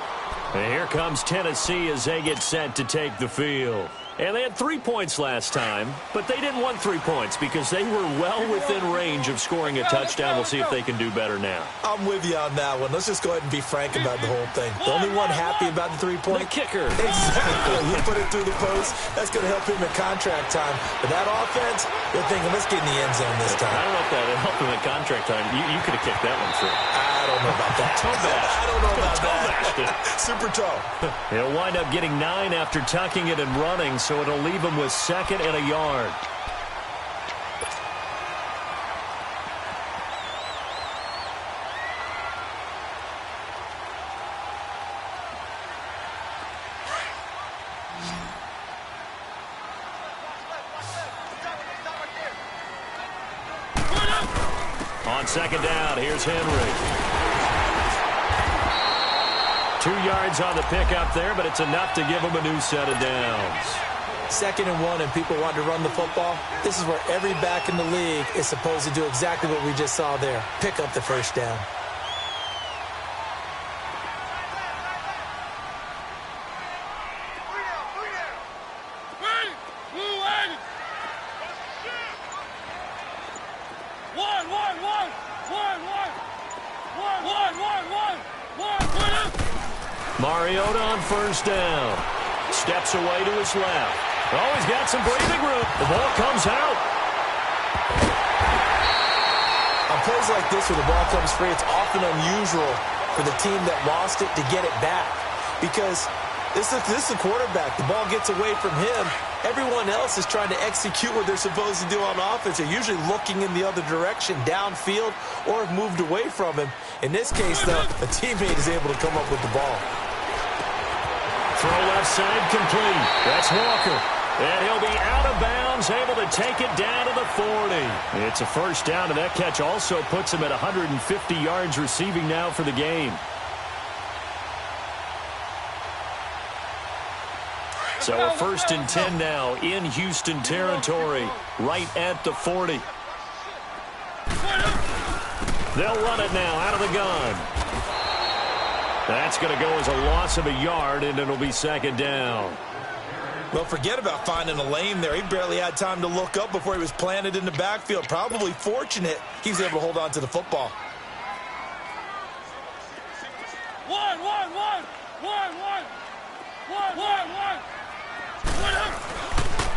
Speaker 1: And here comes Tennessee as they get set to take the field. And they had 3 points last time, but they didn't want 3 points because they were well within range of scoring a touchdown. We'll see if they can do better now.
Speaker 2: I'm with you on that one. Let's just go ahead and be frank about the whole thing. The only one happy about the 3-point?
Speaker 1: The kicker.
Speaker 2: Exactly. You put it through the post. That's going to help him in contract time. But that offense, they're thinking, let's get in the end zone this time.
Speaker 1: I don't know if that helped him in contract time. You could have kicked that one through.
Speaker 2: I don't know about that.
Speaker 1: Toe bash.
Speaker 2: I don't know about
Speaker 1: toe
Speaker 2: that. Super toe.
Speaker 1: He'll wind up getting 9 after tucking it and running, so it'll leave him with 2nd and a yard. on second down, here's Henry. 2 yards on the pickup there, but it's enough to give him a new set of downs.
Speaker 2: 2nd and 1 and people want to run the football. This is where every back in the league is supposed to do exactly what we just saw there. Pick up the first down.
Speaker 1: Mariota on first down. Steps away to his left. Oh, he's got some breathing room. The ball comes out.
Speaker 2: On plays like this where the ball comes free, it's often unusual for the team that lost it to get it back. Because this is the quarterback. The ball gets away from him. Everyone else is trying to execute what they're supposed to do on offense. They're usually looking in the other direction, downfield, or have moved away from him. In this case, though, a teammate is able to come up with the ball.
Speaker 1: Throw left side complete. That's Walker. And he'll be out of bounds, able to take it down to the 40. It's a first down, and that catch also puts him at 150 yards receiving now for the game. So a 1st and 10 now in Houston territory, right at the 40. They'll run it now out of the gun. That's going to go as a loss of a yard, and it'll be 2nd down.
Speaker 2: Well, forget about finding a lane there. He barely had time to look up before he was planted in the backfield. Probably fortunate he was able to hold on to the football.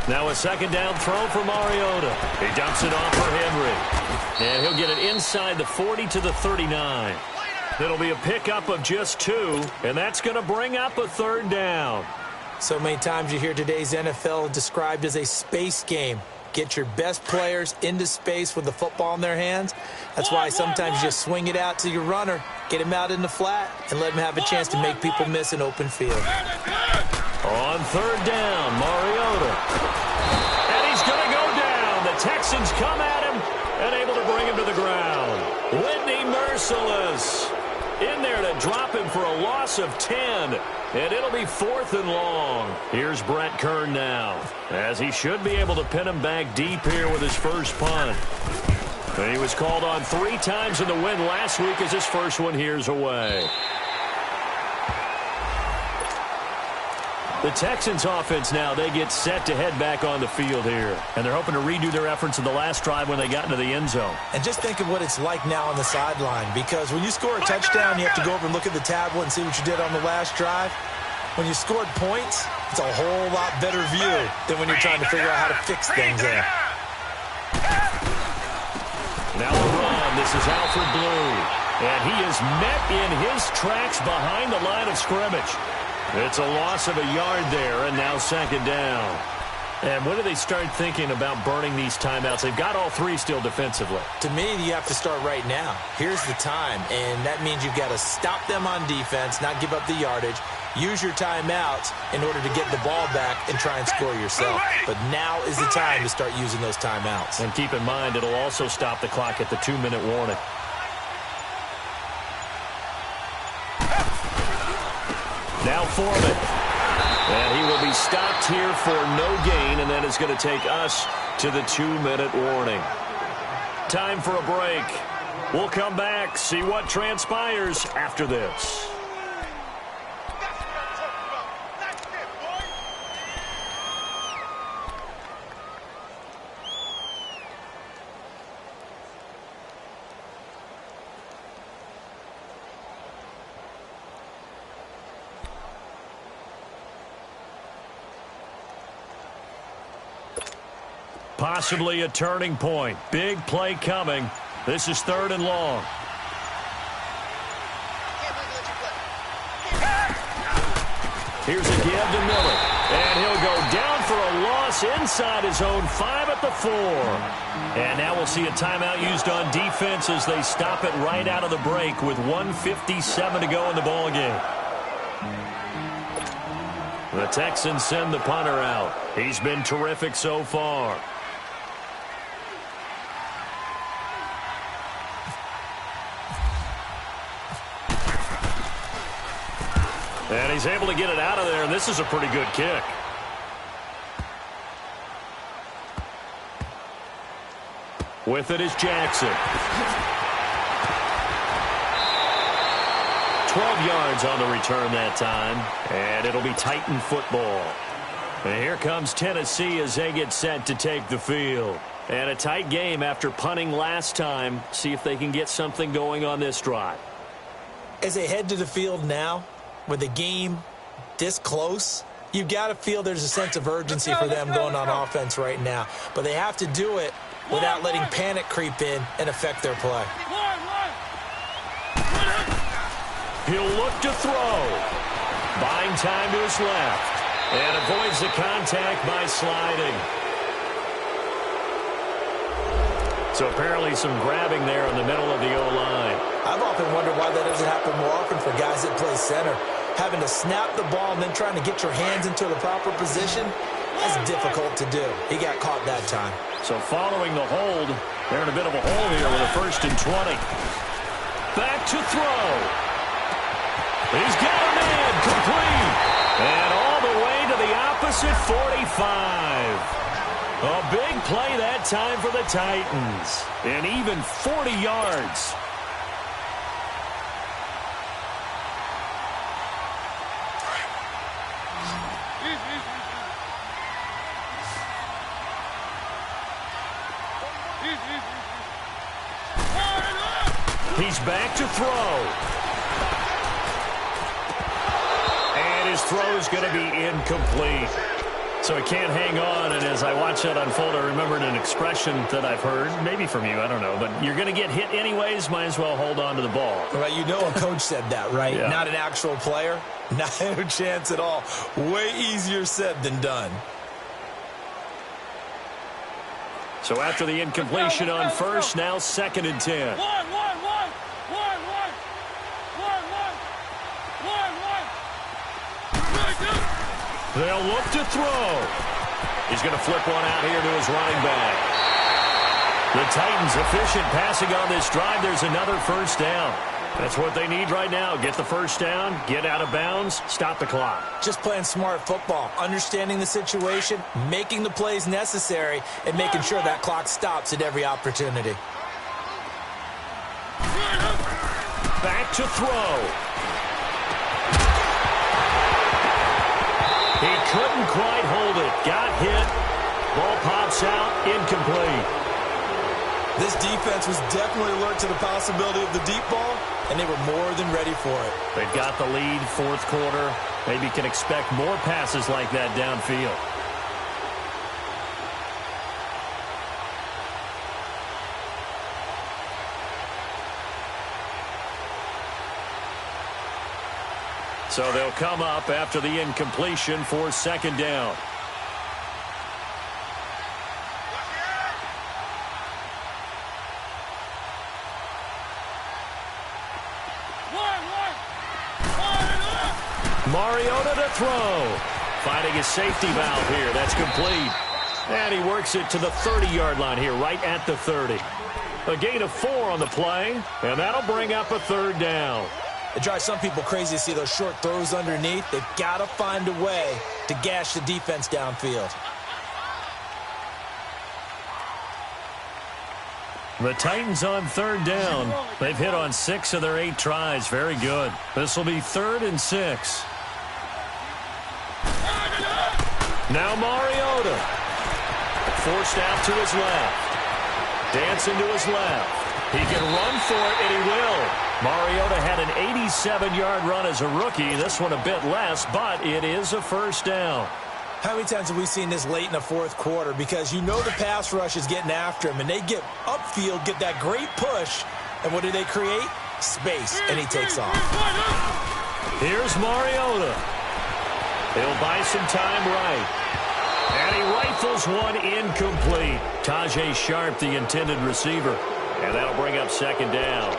Speaker 1: Now a 2nd down throw for Mariota. He dumps it off for Henry. And he'll get it inside the 40 to the 39. It'll be a pickup of just 2, and that's going to bring up a 3rd down.
Speaker 2: So many times you hear today's NFL described as a space game. Get your best players into space with the football in their hands. That's why sometimes you just swing it out to your runner, get him out in the flat, and let him have a chance to make people miss an open field.
Speaker 1: On 3rd down, Mariota. And he's going to go down. The Texans come at him and able to bring him to the ground. Whitney merciless in there to drop him for a loss of 10. And it'll be 4th and long. Here's Brett Kern now, as he should be able to pin him back deep here with his first punt. And he was called on 3 times in the win last week as his first one here's away. The Texans offense now, they get set to head back on the field here. And they're hoping to redo their efforts in the last drive when they got into the end zone.
Speaker 2: And just think of what it's like now on the sideline. Because when you score a touchdown, you have to go over and look at the tablet and see what you did on the last drive. When you scored points, it's a whole lot better view than when you're trying to figure out how to fix things there.
Speaker 1: Now a run. This is Alfred Blue. And he is met in his tracks behind the line of scrimmage. It's a loss of a yard there, and now 2nd down. And when do they start thinking about burning these timeouts? They've got all 3 still defensively.
Speaker 2: To me, you have to start right now. Here's the time, and that means you've got to stop them on defense, not give up the yardage, use your timeouts in order to get the ball back and try and score yourself. But now is the time to start using those timeouts.
Speaker 1: And keep in mind, it'll also stop the clock at the 2-minute warning. Now Foreman. And he will be stopped here for no gain, and that is going to take us to the 2-minute warning. Time for a break. We'll come back, see what transpires after this. Possibly a turning point. Big play coming. This is 3rd and long. Here's a give to Miller. And he'll go down for a loss inside his own 5 at the 4. And now we'll see a timeout used on defense as they stop it right out of the break with 1:57 to go in the ballgame. The Texans send the punter out. He's been terrific so far. And he's able to get it out of there, and this is a pretty good kick. With it is Jackson. 12 yards on the return that time, and it'll be Titan football. And here comes Tennessee as they get set to take the field. And a tight game after punting last time. See if they can get something going on this drive.
Speaker 2: As they head to the field now, with the game this close, you've got to feel there's a sense of urgency for them going on offense right now. But they have to do it without letting panic creep in and affect their play.
Speaker 1: He'll look to throw. Buying time to his left. And avoids the contact by sliding. So apparently some grabbing there in the middle of the O-line.
Speaker 2: I've often wondered why that doesn't happen more often for guys that play center. Having to snap the ball and then trying to get your hands into the proper position, that's difficult to do. He got caught that time.
Speaker 1: So following the hold, they're in a bit of a hole here with a 1st and 20. Back to throw. He's got a man complete. And all the way to the opposite 45. A big play that time for the Titans. And even 40 yards. He's back to throw. And his throw is going to be incomplete. So he can't hang on, and as I watch that unfold, I remembered an expression that I've heard, maybe from you, I don't know, but you're going to get hit anyways, might as well hold on to the ball.
Speaker 2: Right, you know a coach said that, right?
Speaker 1: Yeah.
Speaker 2: Not an actual player. Not a chance at all. Way easier said than done.
Speaker 1: So after the incompletion on first, now 2nd and 10. They'll look to throw. He's going to flip one out here to his running back. The Titans efficient passing on this drive. There's another 1st down. That's what they need right now. Get the 1st down, get out of bounds, stop the clock.
Speaker 2: Just playing smart football, understanding the situation, making the plays necessary, and making sure that clock stops at every opportunity.
Speaker 1: Back to throw. He couldn't quite hold it. Got hit. Ball pops out. Incomplete.
Speaker 2: This defense was definitely alert to the possibility of the deep ball, and they were more than ready for it.
Speaker 1: They've got the lead, 4th quarter. Maybe can expect more passes like that downfield. So they'll come up after the incompletion for 2nd down. Mariota to throw. Finding his safety valve here. That's complete. And he works it to the 30-yard line here, right at the 30. A gain of 4 on the play, and that'll bring up a 3rd down.
Speaker 2: It drives some people crazy to see those short throws underneath. They've got to find a way to gash the defense downfield.
Speaker 1: The Titans on 3rd down. They've hit on 6 of their 8 tries. Very good. This will be 3rd and 6. Now Mariota. Forced out to his left. Dancing to his left. He can run for it, and he will. Mariota had an 87-yard run as a rookie. This one a bit less, but it is a 1st down.
Speaker 2: How many times have we seen this late in the 4th quarter? Because you know the pass rush is getting after him, and they get upfield, get that great push, and what do they create? Space, and he takes off.
Speaker 1: Here's Mariota. He'll buy some time right. And he rifles one incomplete. Tajay Sharp, the intended receiver. And that'll bring up 2nd down.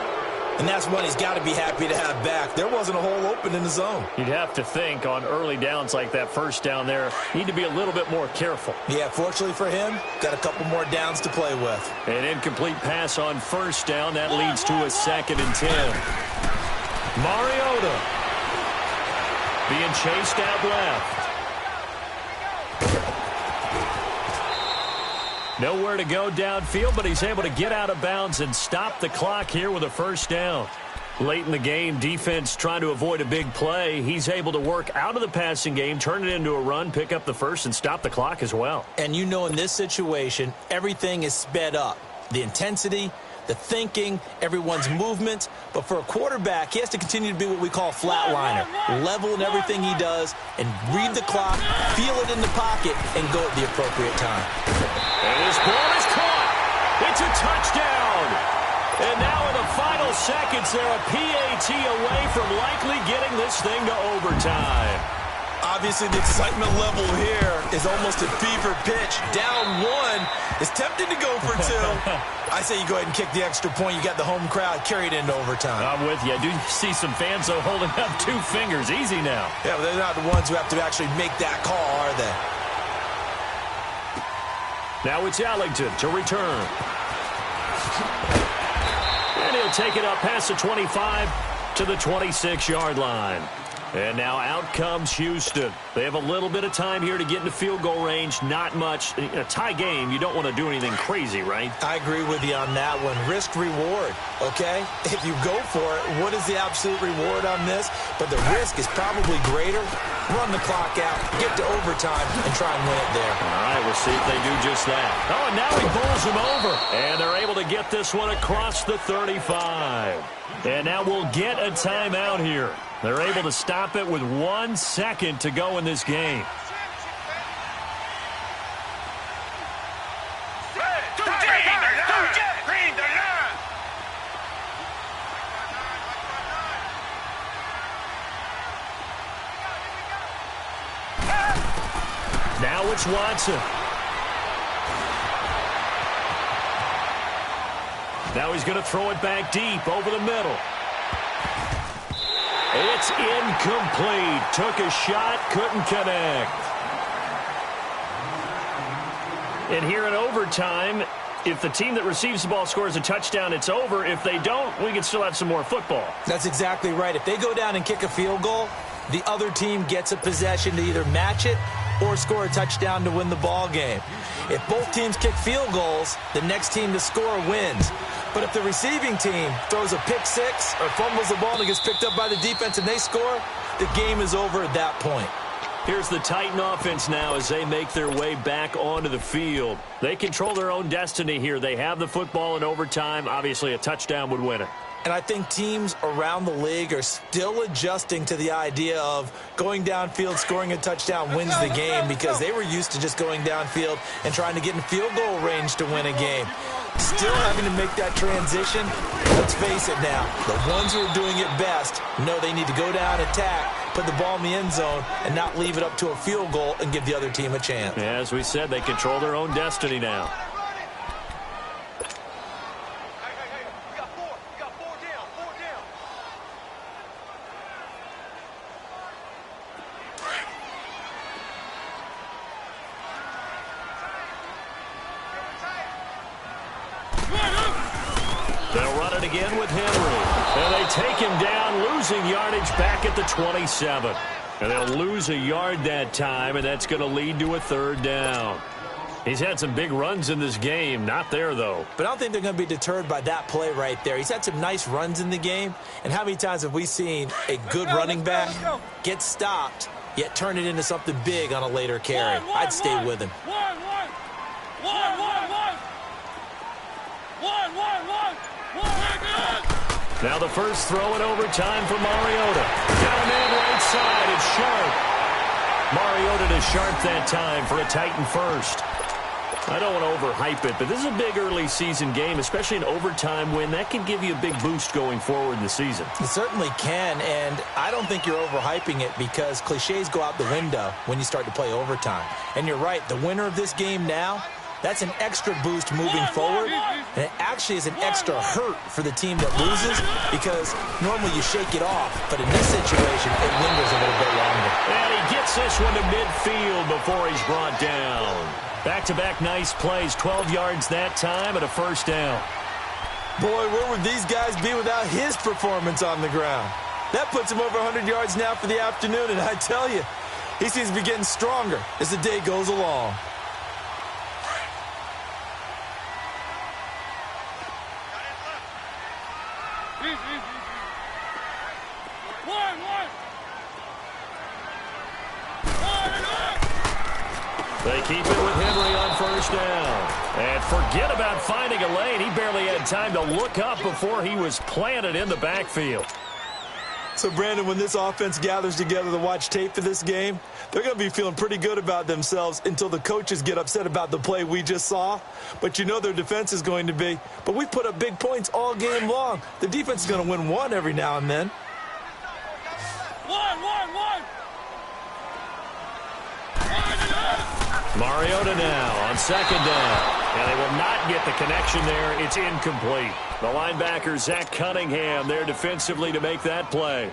Speaker 2: And that's one he's got to be happy to have back. There wasn't a hole open in the zone.
Speaker 1: You'd have to think on early downs like that 1st down there, need to be a little bit more careful.
Speaker 2: Yeah, fortunately for him, got a couple more downs to play with.
Speaker 1: An incomplete pass on 1st down. That leads to a 2nd and 10. Mariota. being chased out left. Nowhere to go downfield, but he's able to get out of bounds and stop the clock here with a first down. Late in the game, defense trying to avoid a big play. He's able to work out of the passing game, turn it into a run, pick up the first, and stop the clock as well.
Speaker 2: And you know in this situation, everything is sped up. The intensity, the thinking, everyone's movement. But for a quarterback, he has to continue to be what we call a flatliner. Level in everything he does and read the clock, feel it in the pocket, and go at the appropriate time.
Speaker 1: And his ball is caught. It's a touchdown. And now in the final seconds, they're a PAT away from likely getting this thing to overtime.
Speaker 2: Obviously, the excitement level here is almost a fever pitch. Down one is tempted to go for two. I say you go ahead and kick the extra point. You got the home crowd carried into overtime.
Speaker 1: I'm with you. I do see some fans, though, holding up 2 fingers. Easy now.
Speaker 2: Yeah, but they're not the ones who have to actually make that call, are they?
Speaker 1: Now it's Ellington to return. And he'll take it up past the 25 to the 26-yard line. And now out comes Houston. They have a little bit of time here to get into field goal range. Not much. In a tie game, you don't want to do anything crazy, right?
Speaker 2: I agree with you on that one. Risk reward, okay? If you go for it, what is the absolute reward on this? But the risk is probably greater. Run the clock out, get to overtime, and try and win it there.
Speaker 1: All right, we'll see if they do just that. Oh, and now he bowls him over. And they're able to get this one across the 35. And now we'll get a timeout here. They're able to stop it with 1 second to go in this game. Now it's Watson. Now he's going to throw it back deep over the middle. It's incomplete. Took a shot, couldn't connect. And here in overtime, if the team that receives the ball scores a touchdown, it's over. If they don't, we can still have some more football.
Speaker 2: That's exactly right. If they go down and kick a field goal, the other team gets a possession to either match it or score a touchdown to win the ball game. If both teams kick field goals, the next team to score wins. But if the receiving team throws a pick six or fumbles the ball and it gets picked up by the defense and they score, the game is over at that point.
Speaker 1: Here's the Titan offense now as they make their way back onto the field. They control their own destiny here. They have the football in overtime. Obviously, a touchdown would win it.
Speaker 2: And I think teams around the league are still adjusting to the idea of going downfield, scoring a touchdown wins the game because they were used to just going downfield and trying to get in field goal range to win a game. Still having to make that transition. Let's face it now, the ones who are doing it best know they need to go down, attack, put the ball in the end zone, and not leave it up to a field goal and give the other team a chance.
Speaker 1: Yeah, as we said, they control their own destiny now. They'll run it again with Henry. And they take him down, losing yardage back at the 27. And they'll lose a yard that time, and that's going to lead to a third down. He's had some big runs in this game. Not there, though.
Speaker 2: But I don't think they're going to be deterred by that play right there. He's had some nice runs in the game. And how many times have we seen a good running back get stopped, yet turn it into something big on a later carry? I'd stay with him.
Speaker 1: Now the first throw in overtime for Mariota. Down in right side, it's Sharp. Mariota to Sharp that time for a Titan first. I don't want to overhype it, but this is a big early season game, especially an overtime win. That can give you a big boost going forward in the season.
Speaker 2: It certainly can, and I don't think you're overhyping it because cliches go out the window when you start to play overtime. And you're right, the winner of this game now, that's an extra boost moving forward, and it actually is an extra hurt for the team that loses because normally you shake it off, but in this situation, it lingers a little bit longer.
Speaker 1: And he gets this one to midfield before he's brought down. Back-to-back nice plays, 12 yards that time and a first down.
Speaker 2: Boy, where would these guys be without his performance on the ground? That puts him over 100 yards now for the afternoon, and I tell you, he seems to be getting stronger as the day goes along.
Speaker 1: They keep it with Henry on first down. And forget about finding a lane. He barely had time to look up before he was planted in the backfield.
Speaker 2: So, Brandon, when this offense gathers together to watch tape for this game, they're going to be feeling pretty good about themselves until the coaches get upset about the play we just saw. But you know their defense is going to be. But we put up big points all game long. The defense is going to win one every now and then.
Speaker 3: One.
Speaker 1: Mariota now on second down. And they will not get the connection there. It's incomplete. The linebacker, Zach Cunningham, there defensively to make that play.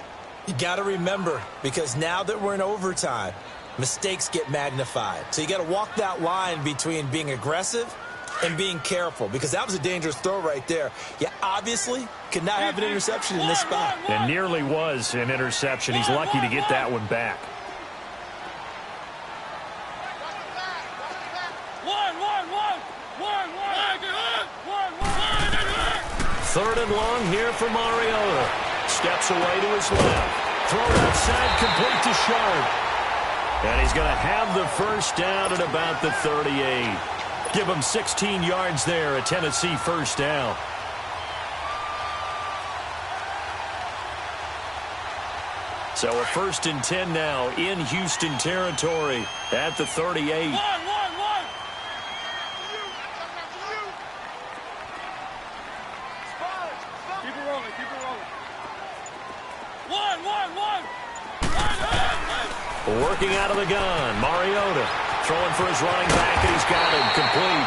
Speaker 2: You got to remember, because now that we're in overtime, mistakes get magnified. So you got to walk that line between being aggressive and being careful, because that was a dangerous throw right there. You obviously could not have an interception in this spot.
Speaker 1: And nearly was an interception. He's lucky to get that one back. Third and long here for Mariota. Steps away to his left. Thrown outside, complete to Sharp. And he's going to have the first down at about the 38. Give him 16 yards there, a Tennessee first down. So a 1st and 10 now in Houston territory at the 38. Working out of the gun, Mariota throwing for his running back, and he's got him complete.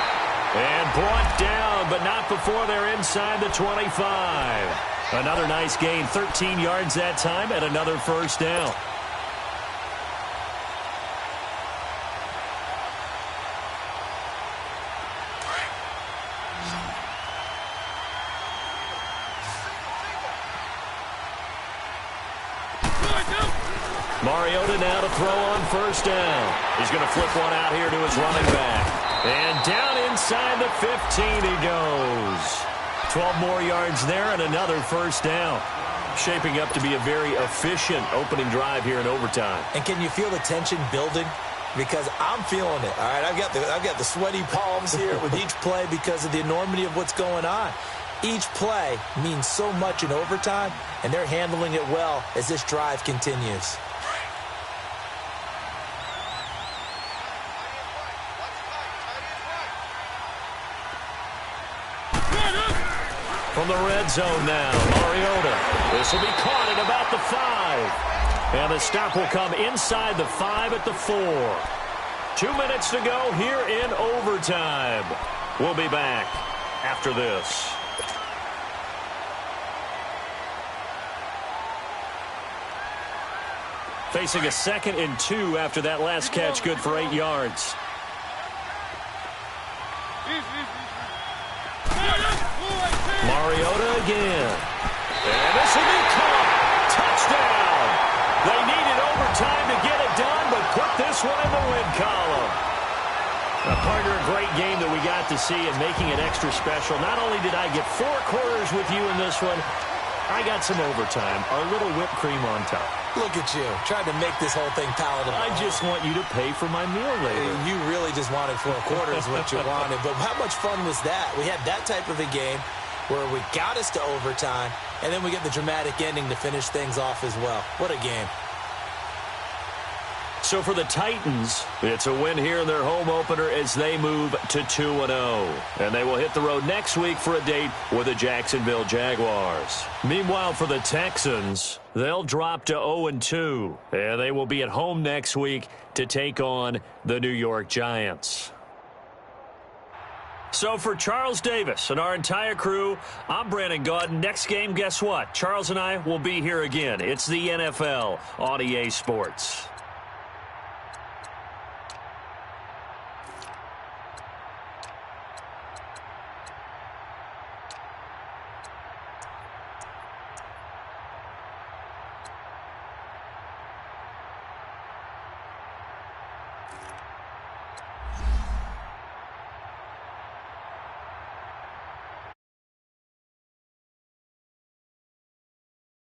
Speaker 1: And brought down, but not before they're inside the 25. Another nice gain, 13 yards that time, and another first down. Mariota now to throw on first down. He's going to flip one out here to his running back. And down inside the 15 he goes. 12 more yards there and another first down. Shaping up to be a very efficient opening drive here in overtime.
Speaker 2: And can you feel the tension building? Because I'm feeling it. All right, I've got the sweaty palms here with each play because of the enormity of what's going on. Each play means so much in overtime, and they're handling it well as this drive continues.
Speaker 1: From the red zone now, Mariota. This will be caught at about the 5. And the stop will come inside the 5 at the 4. 2 minutes to go here in overtime. We'll be back after this. Facing a 2nd and 2 after that last catch, good for 8 yards. Mariota again. And this will be caught. Touchdown. They needed overtime to get it done, but put this one in the win column. A partner, a great game that we got to see and making it extra special. Not only did I get 4 quarters with you in this one, I got some overtime. A little whipped cream on top.
Speaker 2: Look at you, trying to make this whole thing palatable.
Speaker 1: I just want you to pay for my meal later.
Speaker 2: You really just wanted 4 quarters what you wanted. But how much fun was that? We had that type of a game where we got us to overtime, and then we get the dramatic ending to finish things off as well. What a game.
Speaker 1: So for the Titans, it's a win here in their home opener as they move to 2-0. And they will hit the road next week for a date with the Jacksonville Jaguars. Meanwhile, for the Texans, they'll drop to 0-2. And they will be at home next week to take on the New York Giants. So for Charles Davis and our entire crew, I'm Brandon Gaudin. Next game, guess what? Charles and I will be here again. It's the NFL on EA Sports.